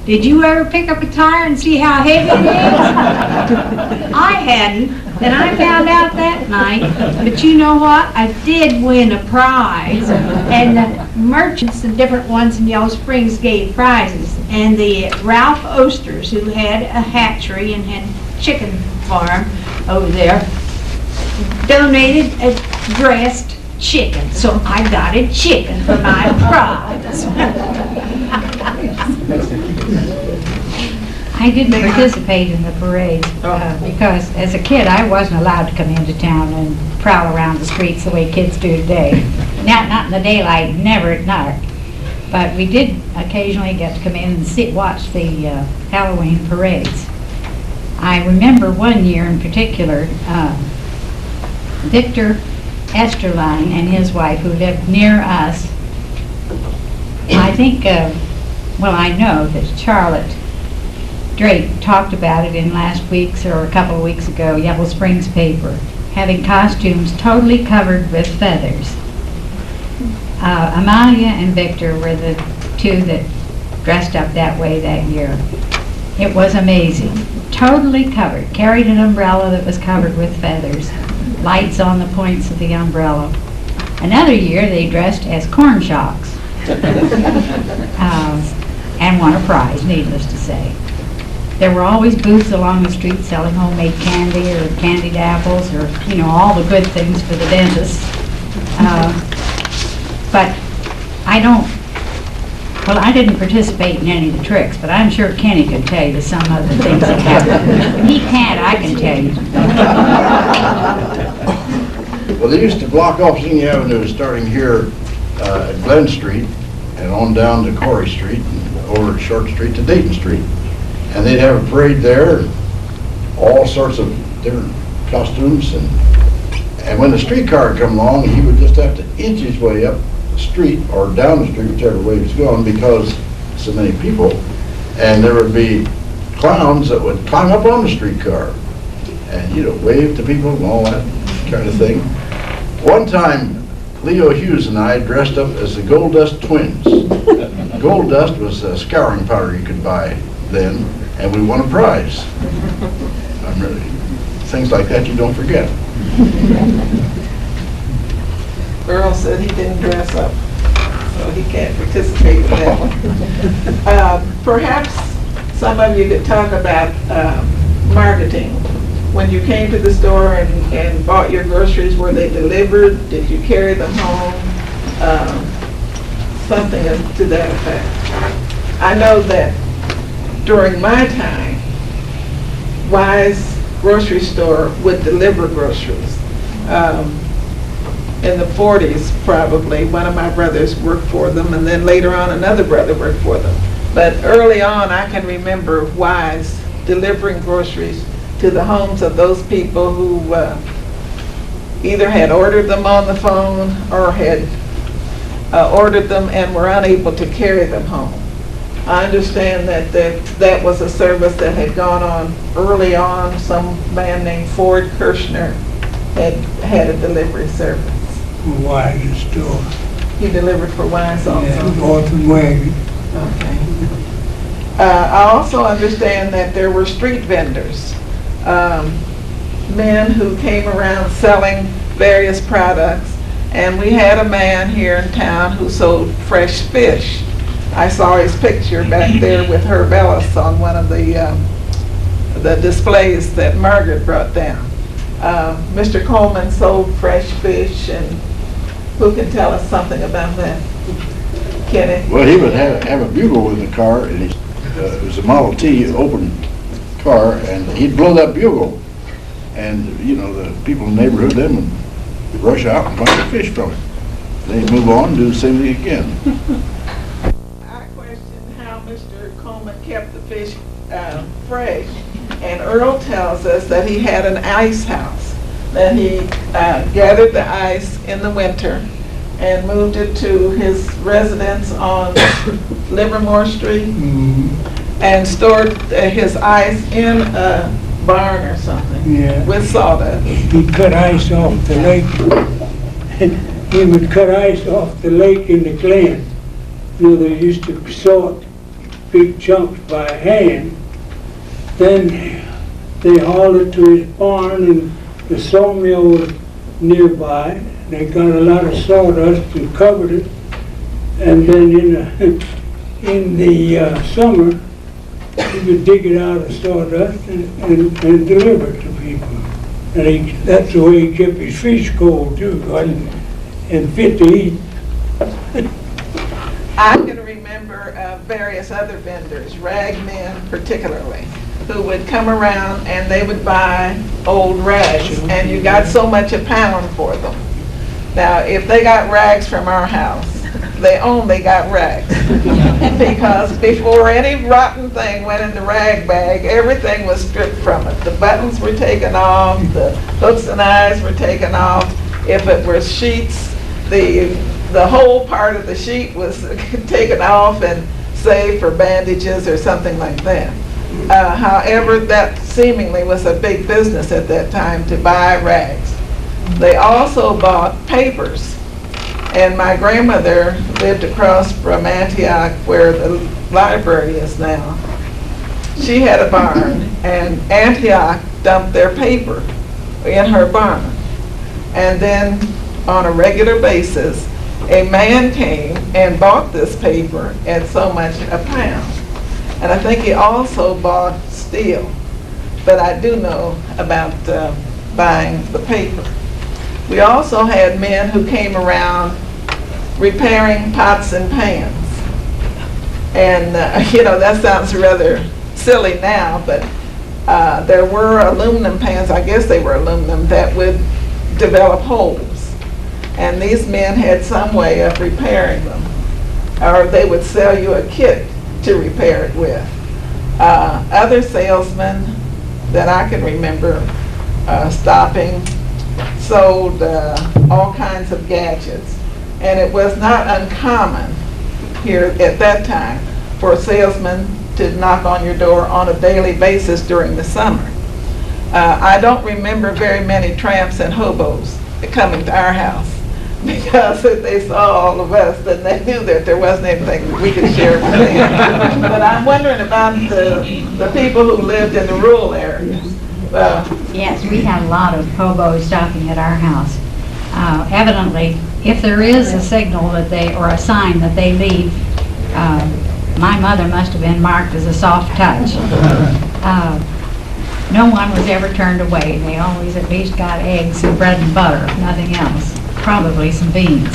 Did you ever pick up a tire and see how heavy it is? I hadn't. And I found out that night, but you know what? I did win a prize, and the merchants and different ones in Yellow Springs gave prizes. And the Ralph Osters, who had a hatchery and had chicken farm over there, donated a dressed chicken. So I got a chicken for my prize. I didn't participate in the parades because as a kid I wasn't allowed to come into town and prowl around the streets the way kids do today. Not in the daylight, never at night. But we did occasionally get to come in and watch the Halloween parades. I remember one year in particular, Victor Esterline and his wife, who lived near us, I think, well, I know that Charlotte Drake talked about it in last week's or a couple of weeks ago, Yellow Springs paper, having costumes totally covered with feathers. Amalia and Victor were the two that dressed up that way that year. It was amazing. Totally covered. Carried an umbrella that was covered with feathers. Lights on the points of the umbrella. Another year they dressed as corn shocks. And won a prize, needless to say. There were always booths along the street selling homemade candy or candied apples or, you know, all the good things for the dentist. But I didn't participate in any of the tricks, but I'm sure Kenny could tell you some of the things that happened. He can't, I can tell you. Well, they used to block off Senior Avenue starting here at Glen Street and on down to Corey Street and over at Short Street to Dayton Street. And they'd have a parade there, all sorts of different costumes. And when the streetcar would come along, he would just have to inch his way up the street or down the street, whichever way he was going, because so many people. And there would be clowns that would climb up on the streetcar and, you know, wave to people and all that kind of thing. One time, Leo Hughes and I dressed up as the Gold Dust Twins. Gold Dust was a scouring powder you could buy then, and we won a prize. Things like that you don't forget. Earl said he didn't dress up, so he can't participate in that one. Perhaps some of you could talk about marketing. When you came to the store and bought your groceries, were they delivered? Did you carry them home? Something to that effect. I know that during my time, Wise Grocery Store would deliver groceries. In the 40s, probably, one of my brothers worked for them, and then later on another brother worked for them. But early on, I can remember Wise delivering groceries to the homes of those people who either had ordered them on the phone or had ordered them and were unable to carry them home. I understand that was a service that had gone on early on. Some man named Ford Kirshner had a delivery service. Wise store. He delivered for Wise also? Yeah, Northern Wagon. Okay. I also understand that there were street vendors, men who came around selling various products, and we had a man here in town who sold fresh fish. I saw his picture back there with Herb Ellis on one of the displays that Margaret brought down. Mr. Coleman sold fresh fish, and who can tell us something about that? Kenny? Well, he would have a bugle in the car, and it was a Model T open car, and he'd blow that bugle. And, you know, the people in the neighborhood then would rush out and find the fish from it. They'd move on and do the same thing again. I questioned how Mr. Coleman kept the fish fresh, and Earl tells us that he had an ice house, that he gathered the ice in the winter and moved it to his residence on Livermore Street and stored his ice in a barn or something with sawdust. He'd cut ice off the lake. He would cut ice off the lake in the Glen. You know, they used to sort big chunks by hand. Then they hauled it to his barn and the sawmill nearby. They got a lot of sawdust and covered it. And then in the summer, you could dig it out of sawdust and deliver it to people. And that's the way he kept his fish cold too, and fit to eat. I can remember various other vendors, ragmen particularly, who would come around and they would buy old rags, and you got so much a pound for them. Now, if they got rags from our house, they only got rags. Because before any rotten thing went in the rag bag, everything was stripped from it. The buttons were taken off, the hooks and eyes were taken off. If it was sheets, the whole part of the sheet was taken off and saved for bandages or something like that. However, that seemingly was a big business at that time to buy rags. They also bought papers. And my grandmother lived across from Antioch, where the library is now. She had a barn, and Antioch dumped their paper in her barn. And then, on a regular basis, a man came and bought this paper at so much a pound. And I think he also bought steel. But I do know about buying the paper. We also had men who came around repairing pots and pans. And, that sounds rather silly now, but there were aluminum pans, I guess they were aluminum, that would develop holes. And these men had some way of repairing them. Or they would sell you a kit to repair it with. Other salesmen that I can remember stopping sold all kinds of gadgets. And it was not uncommon here at that time for a salesman to knock on your door on a daily basis during the summer. I don't remember very many tramps and hobos coming to our house, because if they saw all of us, then they knew that there wasn't anything we could share with them. But I'm wondering about the people who lived in the rural areas. Yes, we had a lot of hobos stopping at our house. Evidently, if there is a signal that or a sign that they leave, my mother must have been marked as a soft touch. No one was ever turned away. They always at least got eggs and bread and butter, nothing else. Probably some beans.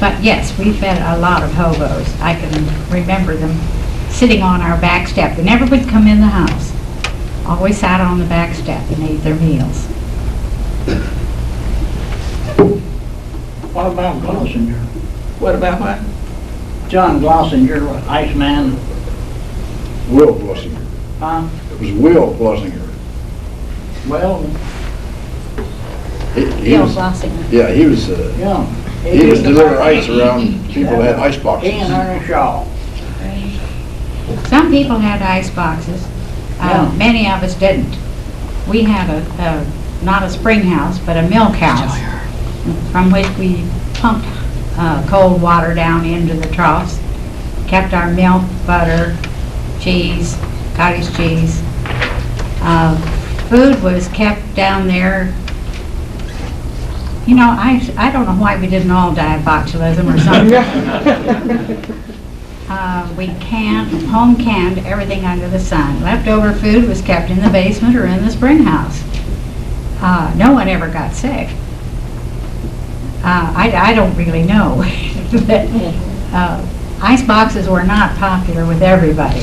But yes, we fed a lot of hobos. I can remember them sitting on our back step. They never would come in the house. Always sat on the back step and ate their meals. What about Glossinger? What about what? John Glossinger, Iceman. Will Glossinger. Huh? It was Will Glossinger. Well, He Bill was, Glossinger. yeah, he was delivering ice around people that had ice He boxes. and Ernest Shaw. Some people had ice boxes. Yeah. Many of us didn't. We had not a spring house, but a milk house from which we pumped cold water down into the troughs, kept our milk, butter, cheese, cottage cheese. Food was kept down there. You know, I don't know why we didn't all die of botulism or something. We home canned everything under the sun. Leftover food was kept in the basement or in the spring house. No one ever got sick. I don't really know. But, ice boxes were not popular with everybody.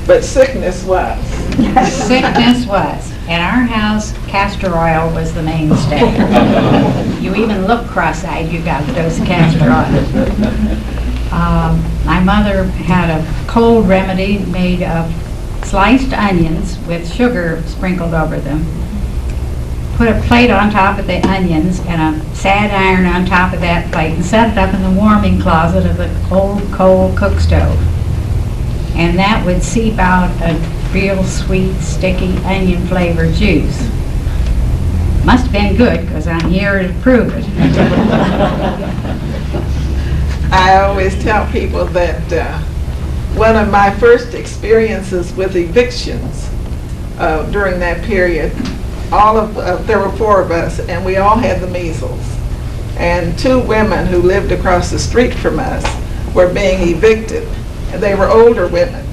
But sickness was. Sickness was. In our house, castor oil was the mainstay. You even look cross-eyed, you got a dose of castor oil. My mother had a cold remedy made of sliced onions with sugar sprinkled over them. Put a plate on top of the onions and a sad iron on top of that plate and set it up in the warming closet of the old coal cook stove. And that would seep out a real sweet, sticky, onion-flavored juice. Must have been good, because I'm here to prove it. I always tell people that one of my first experiences with evictions during that period. There were 4 of us, and we all had the measles. And 2 women who lived across the street from us were being evicted. And they were older women.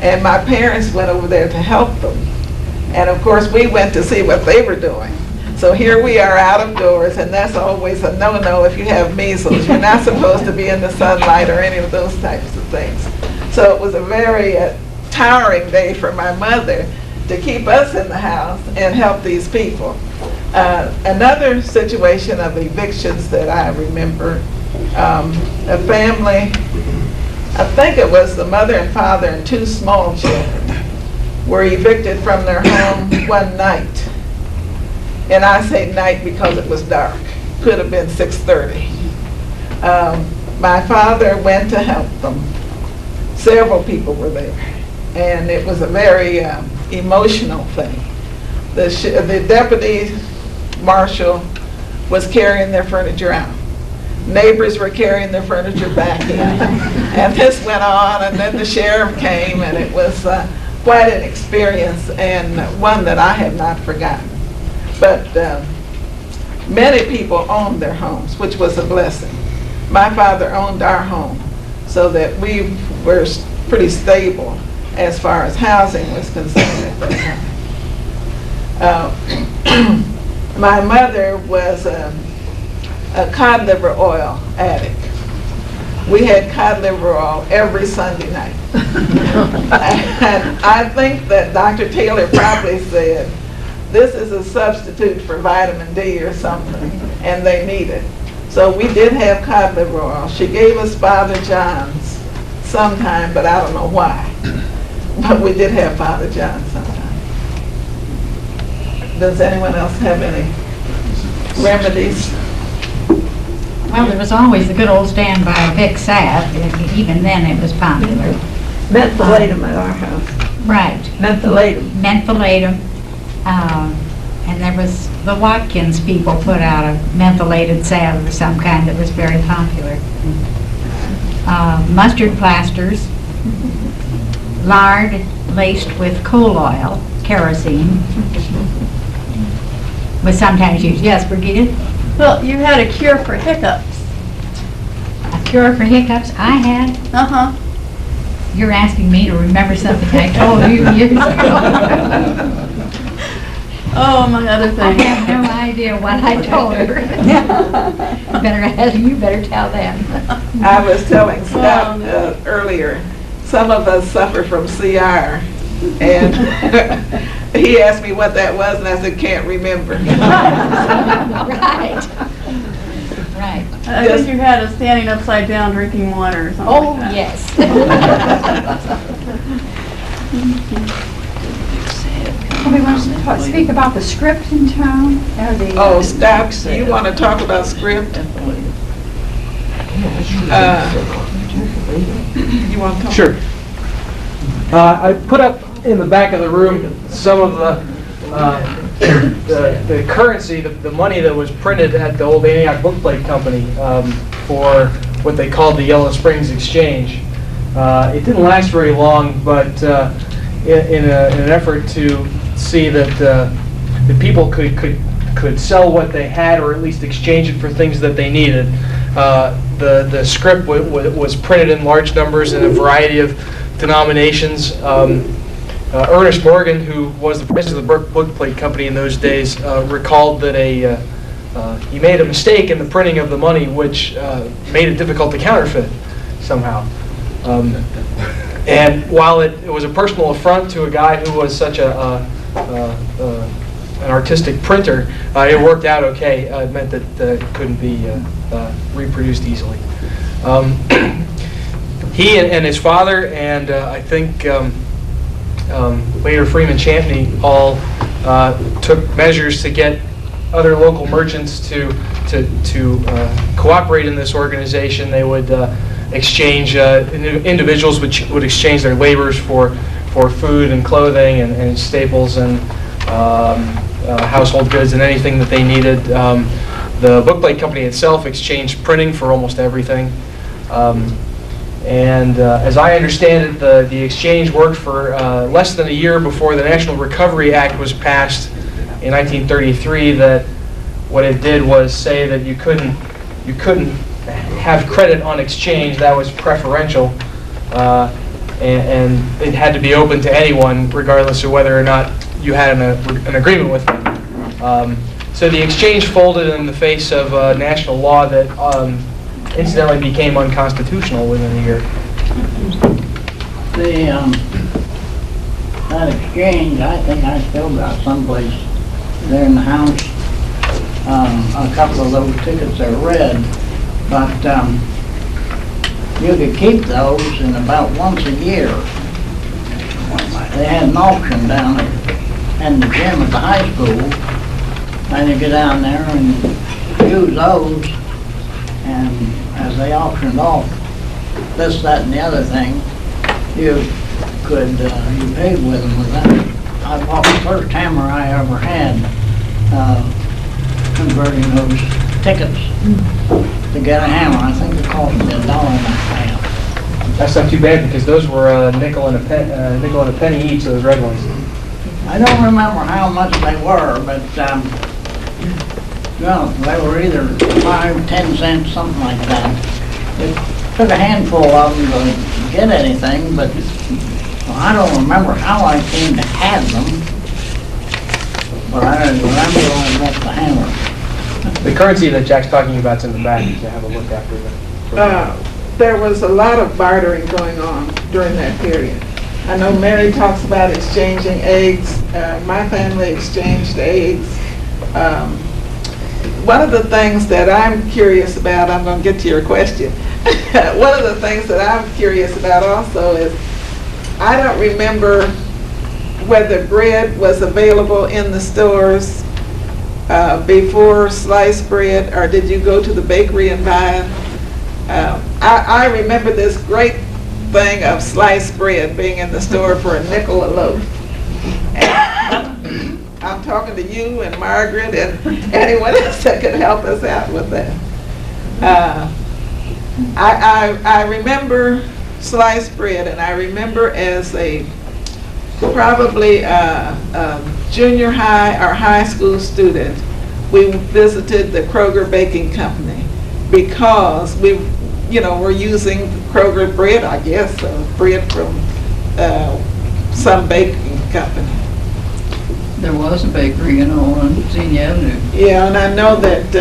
And my parents went over there to help them. And of course, we went to see what they were doing. So here we are out of doors, and that's always a no-no if you have measles. You're not supposed to be in the sunlight or any of those types of things. So it was a very tiring day for my mother to keep us in the house and help these people. Another situation of evictions that I remember, a family, I think it was the mother and father and 2 small children, were evicted from their home one night. And I say night because it was dark. Could have been 6:30. My father went to help them. Several people were there. And it was a very emotional thing. The deputy marshal was carrying their furniture out. Neighbors were carrying their furniture back in. And this went on, and then the sheriff came, and it was quite an experience, and one that I have not forgotten. But many people owned their homes, which was a blessing. My father owned our home, so that we were pretty stable as far as housing was concerned at that time. My mother was a cod liver oil addict. We had cod liver oil every Sunday night. And I think that Dr. Taylor probably said, this is a substitute for vitamin D or something, and they need it. So we did have cod liver oil. She gave us Father John's sometime, but I don't know why. But we did have Father John's sometime. Does anyone else have any remedies? Well, there was always the good old standby Vic Sav. Even then it was popular. Mentholatum at our house. Right. Mentholatum. Mentholatum. And there was, the Watkins people put out a mentholated salve of some kind that was very popular. Mustard plasters, lard laced with coal oil, kerosene, was sometimes used. Yes, Brigitte? Well, you had a cure for hiccups. A cure for hiccups? I had. Uh-huh. You're asking me to remember something I told you years ago. Oh, among other I things. have no idea what I told her. You better tell them. I was telling Scott earlier, some of us suffer from CR. And he asked me what that was, and I said, can't remember. Right. Right. I think you had us standing upside down drinking water or something Oh, like that. yes. We want to speak about the script in town. Oh, Scott, you want to talk about script? You want to talk? Sure. I put up in the back of the room some of the currency, the money that was printed at the old Antioch Bookplate Company for what they called the Yellow Springs Exchange. It didn't last very long, but in an effort to see that the people could sell what they had, or at least exchange it for things that they needed, the script was printed in large numbers in a variety of denominations. Ernest Morgan, who was the president of the Bookplate Company in those days, recalled that he made a mistake in the printing of the money, which made it difficult to counterfeit somehow. And while it was a personal affront to a guy who was such an artistic printer, it worked out okay. It meant that it couldn't be reproduced easily. He and his father, and I think later Freeman Champney, all took measures to get other local merchants to cooperate in this organization. They would exchange, individuals would exchange their labors for food and clothing and staples and household goods and anything that they needed. The Bookplate Company itself exchanged printing for almost everything. And as I understand it, the exchange worked for less than a year before the National Recovery Act was passed in 1933. That what it did was say that you couldn't have credit on exchange. That was preferential, and it had to be open to anyone, regardless of whether or not you had an agreement with them. So the exchange folded in the face of national law that incidentally became unconstitutional within a year. That exchange, I think I still got someplace there in the house. A couple of those tickets are red, but you could keep those, and about once a year, they had an auction down in the gym at the high school, and you get down there and use those, and as they auctioned off this, that, and the other thing, you paid with them with that. I bought the first hammer I ever had, converting those tickets to get a hammer. I think it cost me $1.50. That's not too bad, because those were a nickel and a penny each, those red ones. I don't remember how much they were, but well, they were either 5, 10 cents, something like that. It took a handful of them to get anything, but I don't remember how I came to have them. But I remember I bought the hammer. The currency that Jack's talking about is in the back. You can have a look after that. There was a lot of bartering going on during that period. I know Mary talks about exchanging eggs. My family exchanged eggs. One of the things that I'm curious about, I'm going to get to your question. One of the things that I'm curious about also is, I don't remember whether bread was available in the stores before sliced bread, or did you go to the bakery and buy it? I remember this great thing of sliced bread being in the store for a nickel a loaf. And I'm talking to you and Margaret and anyone else that could help us out with that. I remember sliced bread, and I remember as a probably junior high or high school student, we visited the Kroger Baking Company because we, were using Kroger bread, I guess, bread from some baking company. There was a bakery, on Xenia Avenue. Yeah, and I know that,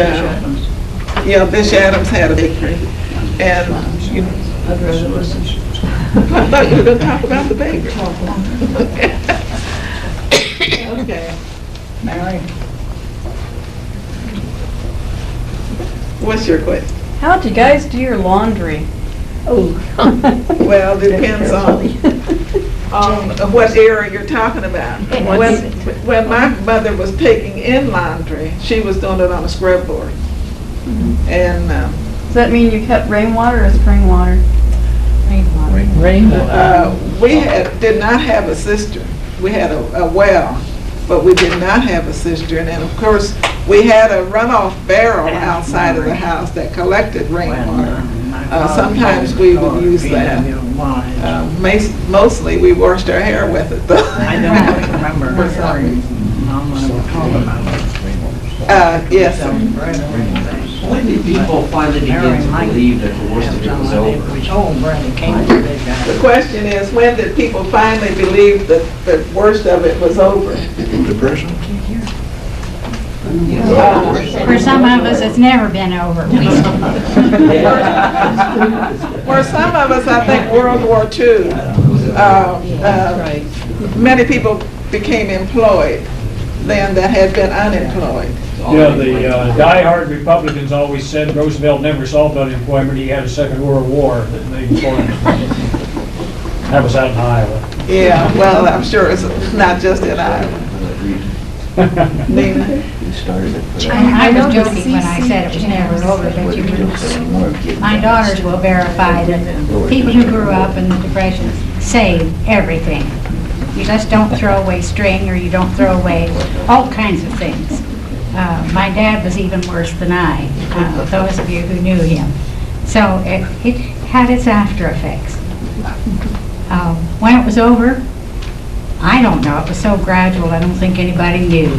Bish Adams had a bakery. And I'd rather listen. I thought you were going to talk about the bakery. Okay. Mary? What's your question? How'd you guys do your laundry? Well, depends on what era you're talking about. When my mother was taking in laundry, she was doing it on a scrub board. And Does that mean you kept rainwater or spring water? we did not have a cistern. We had a well, but we did not have a cistern. And of course, we had a runoff barrel outside of the house that collected rainwater. Sometimes we would use that. Mostly we washed our hair with it, though. I don't remember. For some reason. I'm going to talk about it. Yes. When did people finally begin to believe that the worst of it was over? The question is, when did people finally believe that the worst of it was over? Depression? For some of us, it's never been over. For some of us, I think World War II, many people became employed then that had been unemployed. Yeah, the die-hard Republicans always said Roosevelt never solved unemployment. He had a Second World War that made employment. That was out in Iowa. Yeah, well, I'm sure it's not just in Iowa. Nina? I was joking when I said it was never over, but my daughters will verify that people who grew up in the Depression save everything. You just don't throw away string, or you don't throw away all kinds of things. My dad was even worse than I, those of you who knew him. So it had its after effects. When it was over, I don't know, it was so gradual, I don't think anybody knew.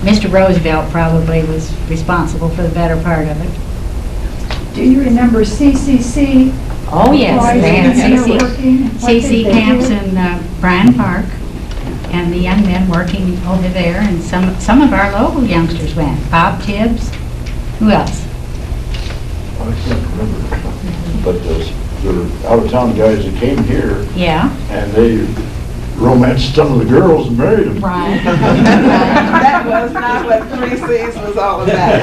Mr. Roosevelt probably was responsible for the better part of it. Do you remember CCC? Oh, yes, they had Working? What did CC they camps do? in Bryan Park, and the young men working over there, and some of our local youngsters went. Bob Tibbs, who else? I can't remember, but there were out-of-town guys that came here, Yeah. and they romanced some of the girls and married them. Right. That was not what 3Cs was all about.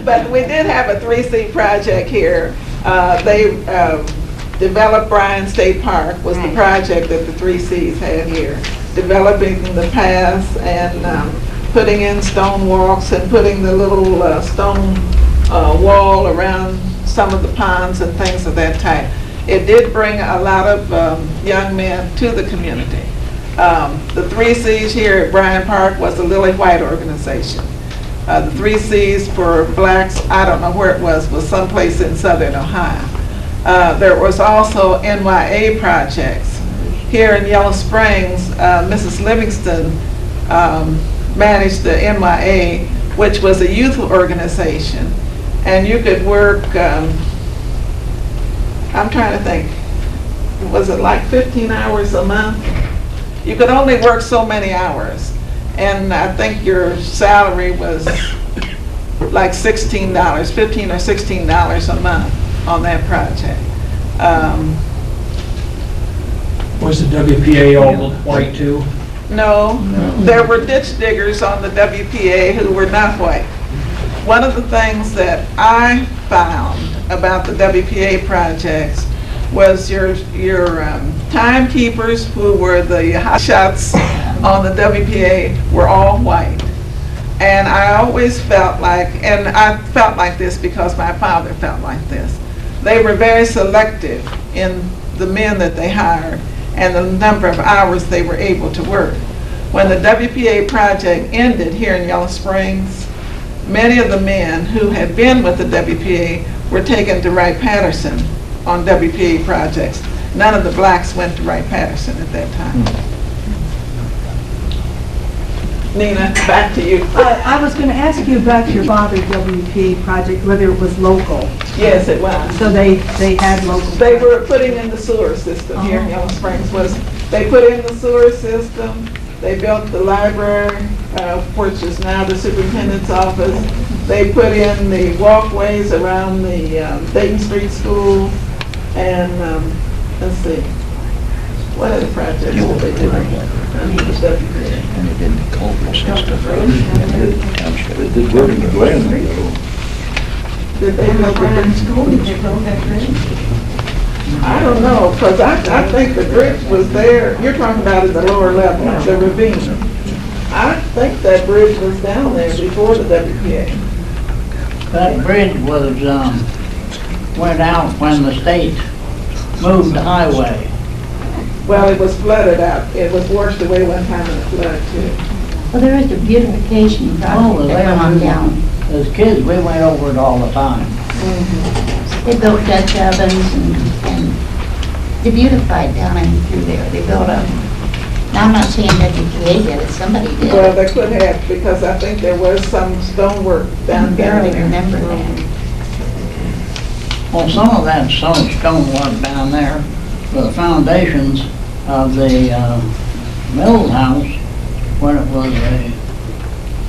But we did have a 3C project here. They developed Bryan State Park was the Right. project that the 3Cs had here. Developing the paths and putting in stone walks and putting the little stone wall around some of the ponds and things of that type. It did bring a lot of young men to the community. The 3Cs here at Bryan Park was the Lily White organization. The 3Cs for blacks, I don't know where it was someplace in southern Ohio. There was also NYA projects. Here in Yellow Springs, Mrs. Livingston managed the NYA, which was a youth organization. And you could work, I'm trying to think, was it like 15 hours a month? You could only work so many hours. And I think your salary was like $16, $15 or $16 a month on that project. Was the WPA all white too? No, there were ditch diggers on the WPA who were not white. One of the things that I found about the WPA projects was your timekeepers, who were the hot shots on the WPA, were all white. And I always felt like, and I felt like this because my father felt like this, they were very selective in the men that they hired and the number of hours they were able to work. When the WPA project ended here in Yellow Springs, many of the men who had been with the WPA were taken to Wright-Patterson on WPA projects. None of the blacks went to Wright-Patterson at that time. Nina, back to you. I was going to ask you about your father's WPA project, whether it was local. Yes, it was. So they had local. They were putting in the sewer system here in Yellow Springs. They put in the sewer system. They built the library, which is now the superintendent's office. They put in the walkways around the Dayton Street School. And let's see, what other projects did they do? And they did the culverts and stuff. They did work in the Glen, though. Did they build the bridge school? Did they build that bridge? I don't know, because I think the bridge was there. You're talking about at the lower level, the ravine. I think that bridge was down there before the WPA. That bridge was, went out when the state moved the highway. Well, it was flooded out. It was washed away one time in a flood, too. Well, there is a beautification project that went on down. As kids, we went over it all the time. They built Dutch ovens and they beautified down in through there. They built a, now I'm not saying WPA did it, somebody did. Well, they could have, because I think there was some stonework down there. I barely remember that. Well, some of that stonework down there were the foundations of the mill house when it was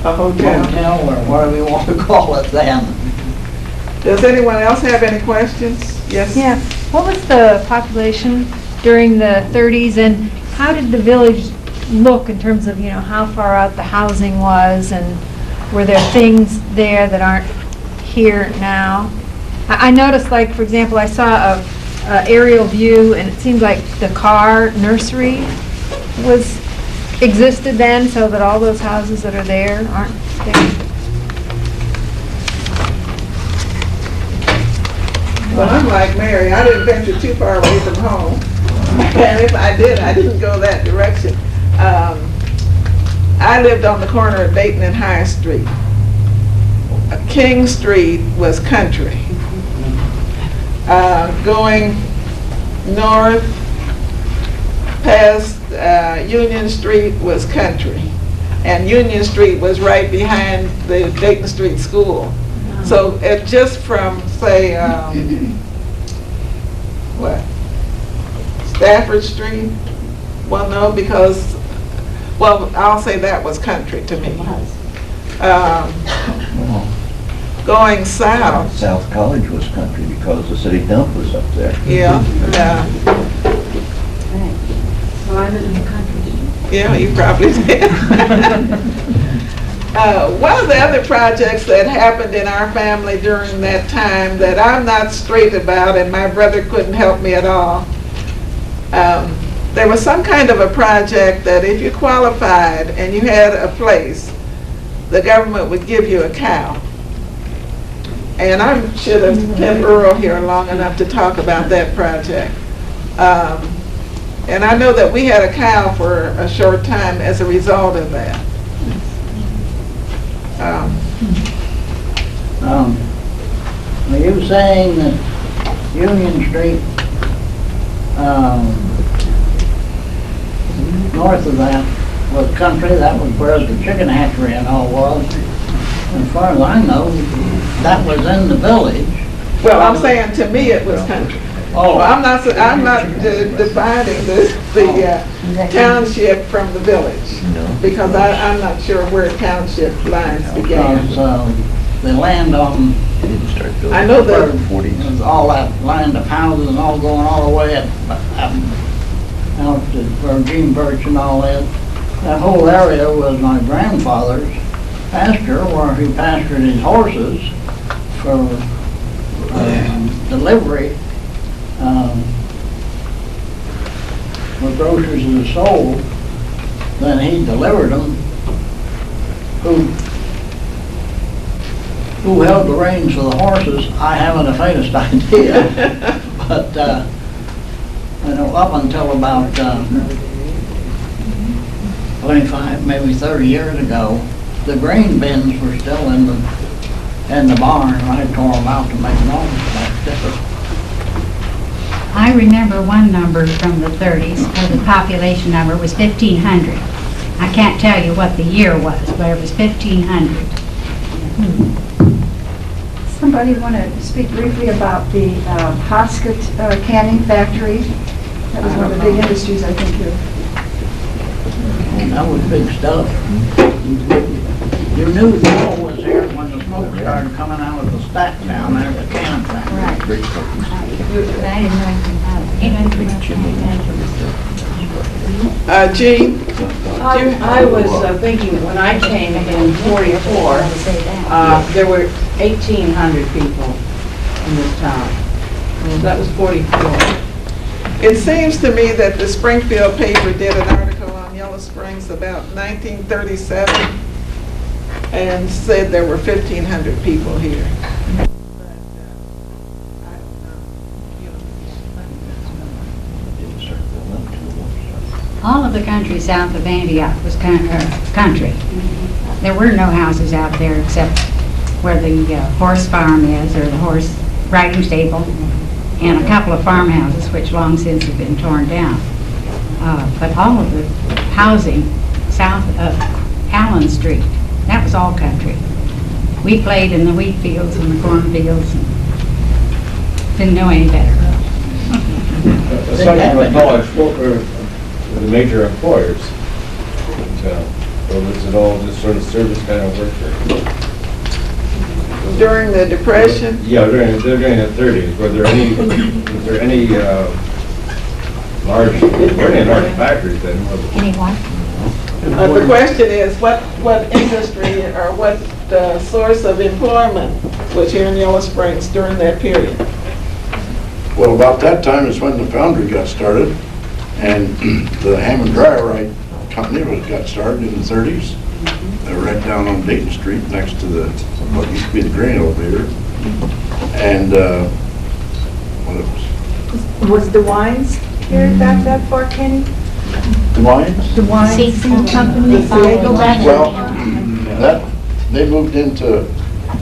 A hotel. hotel or whatever you want to call it then. Does anyone else have any questions? Yes? Yeah, what was the population during the 30s and how did the village look in terms of, how far out the housing was and were there things there that aren't here now? I noticed, like, for example, I saw a aerial view and it seemed like the Carr nursery existed then, so that all those houses that are there aren't there. Well, I'm like Mary. I didn't venture too far away from home. And if I did, I didn't go that direction. I lived on the corner of Dayton and High Street. King Street was country. Going north past Union Street was country. And Union Street was right behind the Dayton Street School. So just from, say, what? Stafford Street? Well, no, because, well, I'll say that was country to me. Going south. South College was country because the city dump was up there. Yeah, So I live in the country. yeah, you probably did. One of the other projects that happened in our family during that time that I'm not straight about, and my brother couldn't help me at all, there was some kind of a project that if you qualified and you had a place, the government would give you a cow. And I should have kept Earl here long enough to talk about that project. And I know that we had a cow for a short time as a result of that. Are you saying that Union Street, north of that was country? That was where the chicken hatchery and all was. As far as I know, that was in the village. Well, I'm saying to me it was country. Oh. Well, I'm not dividing the township from the village, because I'm not sure where township lines began. Because the land on, I know that all that land of houses and all going all the way out to where Gene Birch and all that. That whole area was my grandfather's pasture, where he pastured his horses for delivery. When groceries were sold, then he delivered them. Who held the reins for the horses, I haven't the faintest idea. But I know up until about 25, maybe 30 years ago, the grain bins were still in the barn, and I tore them out to make homes back there. I remember one number from the 30s, or the population number was 1,500. I can't tell you what the year was, but it was 1,500. Somebody want to speak briefly about the Hosket canning factory? That was one of the big industries, I think, here. That was big stuff. You knew Paul was here when the smoke started coming out of the stack down there at the canning factory. Right. I didn't know anything about it. Gene? I was thinking when I came in '44, there were 1,800 people in this town. That was '44. It seems to me that the Springfield paper did an article on Yellow Springs about 1937 and said there were 1,500 people here. All of the country south of Antioch was country. There were no houses out there except where the horse farm is, or the horse riding stable, and a couple of farmhouses which long since have been torn down. But all of the housing south of Allen Street, that was all country. We played in the wheat fields and the corn fields and didn't know any better. Some of the college were the major employers in town. So was it all just sort of service kind of work? During the Depression? Yeah, during the 30s. Was there any large factories then? Any what? The question is, what industry or what source of employment was here in Yellow Springs during that period? Well, about that time is when the foundry got started, and the Hammond Dry Wright Company got started in the 30s. They were right down on Dayton Street next to what used to be the grain elevator. And what else? Was the wines here back that far, Kenny? The wines? The wine seed company? Did they go back? Well, they moved into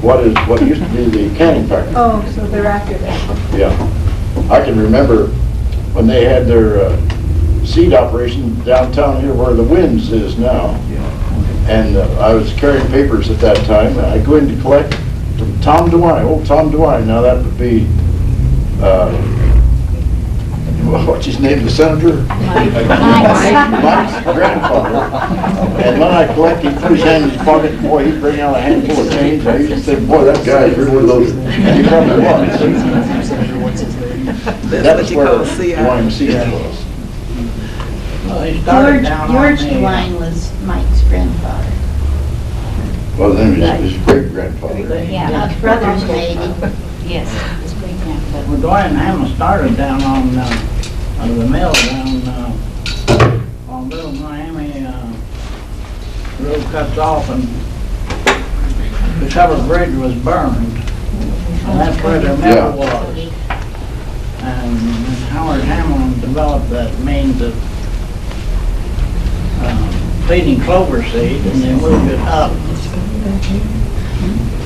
what used to be the canning factory. Oh, so they're after that. Yeah. I can remember when they had their seed operation downtown here where the Winds is now. And I was carrying papers at that time, and I go in to collect from Tom DeWine, old Tom DeWine. Now that would be, what's his name, the senator? Mike's grandfather. And when I collect, he'd put his hand in his pocket, boy, he'd bring out a handful of change. I used to think, boy, that guy's really loaded. And he probably was. That's where YMCA was. Well, he started down on George the, DeWine was Mike's grandfather. Well, then his great-grandfather. Yeah, his brother's maybe. Yes, his great grandfather. well, Dwayne Hammond started down on the mill down on Little Miami. The road cuts off and the covered bridge was burned. And that's where the mill was. And Howard Hamlin developed that means of feeding clover seed, and they moved it up.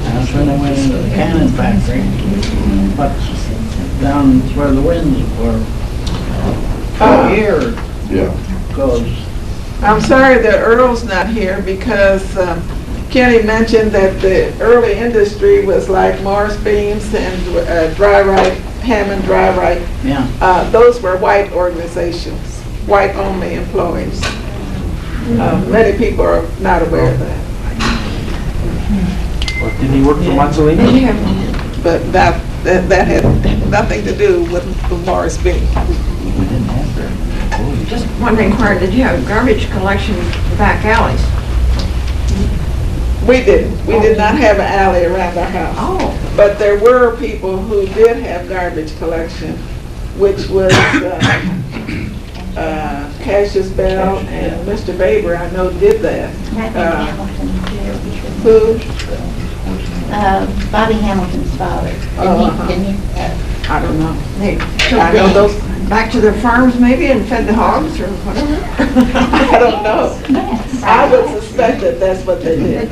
That's when they went into the cannon factory, but down where the Winds were. Here goes. I'm sorry that Earl's not here because Kenny mentioned that the early industry was like Morris Beams and Dry-Rite, Hammond Dry-Rite. Yeah. Those were white organizations, white-only employees. Many people are not aware of that. Well, didn't he work for Mussolini? But that had nothing to do with Morris Beams. Just one thing, Claire, did you have garbage collection back alleys? We didn't. We did not have an alley around our house. Oh. But there were people who did have garbage collection, which was Cassius Bell and Mr. Baber, I know, did that. Who? Bobby Hamilton's father. Didn't he? I don't know. They I know those. back to their farms maybe and fed the hogs or whatever? I don't know. I would suspect that that's what they did.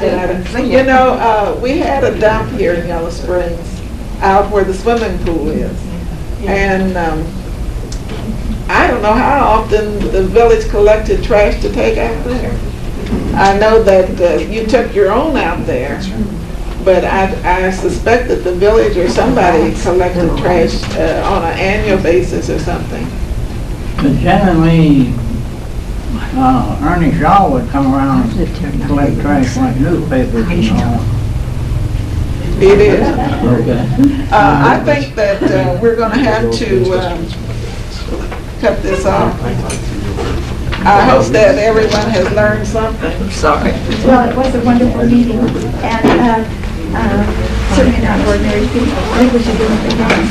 You know, we had a dump here in Yellow Springs, out where the swimming pool is. And I don't know how often the village collected trash to take out there. I know that you took your own out there, but I suspect that the village or somebody collected trash on an annual basis or something. But generally, Ernie Shaw would come around and collect trash like newspapers and all. It is. Okay. I think that we're going to have to cut this off. I hope that everyone has learned something. Sorry. Well, it was a wonderful meeting, and certainly not ordinary people. I think we should do it again.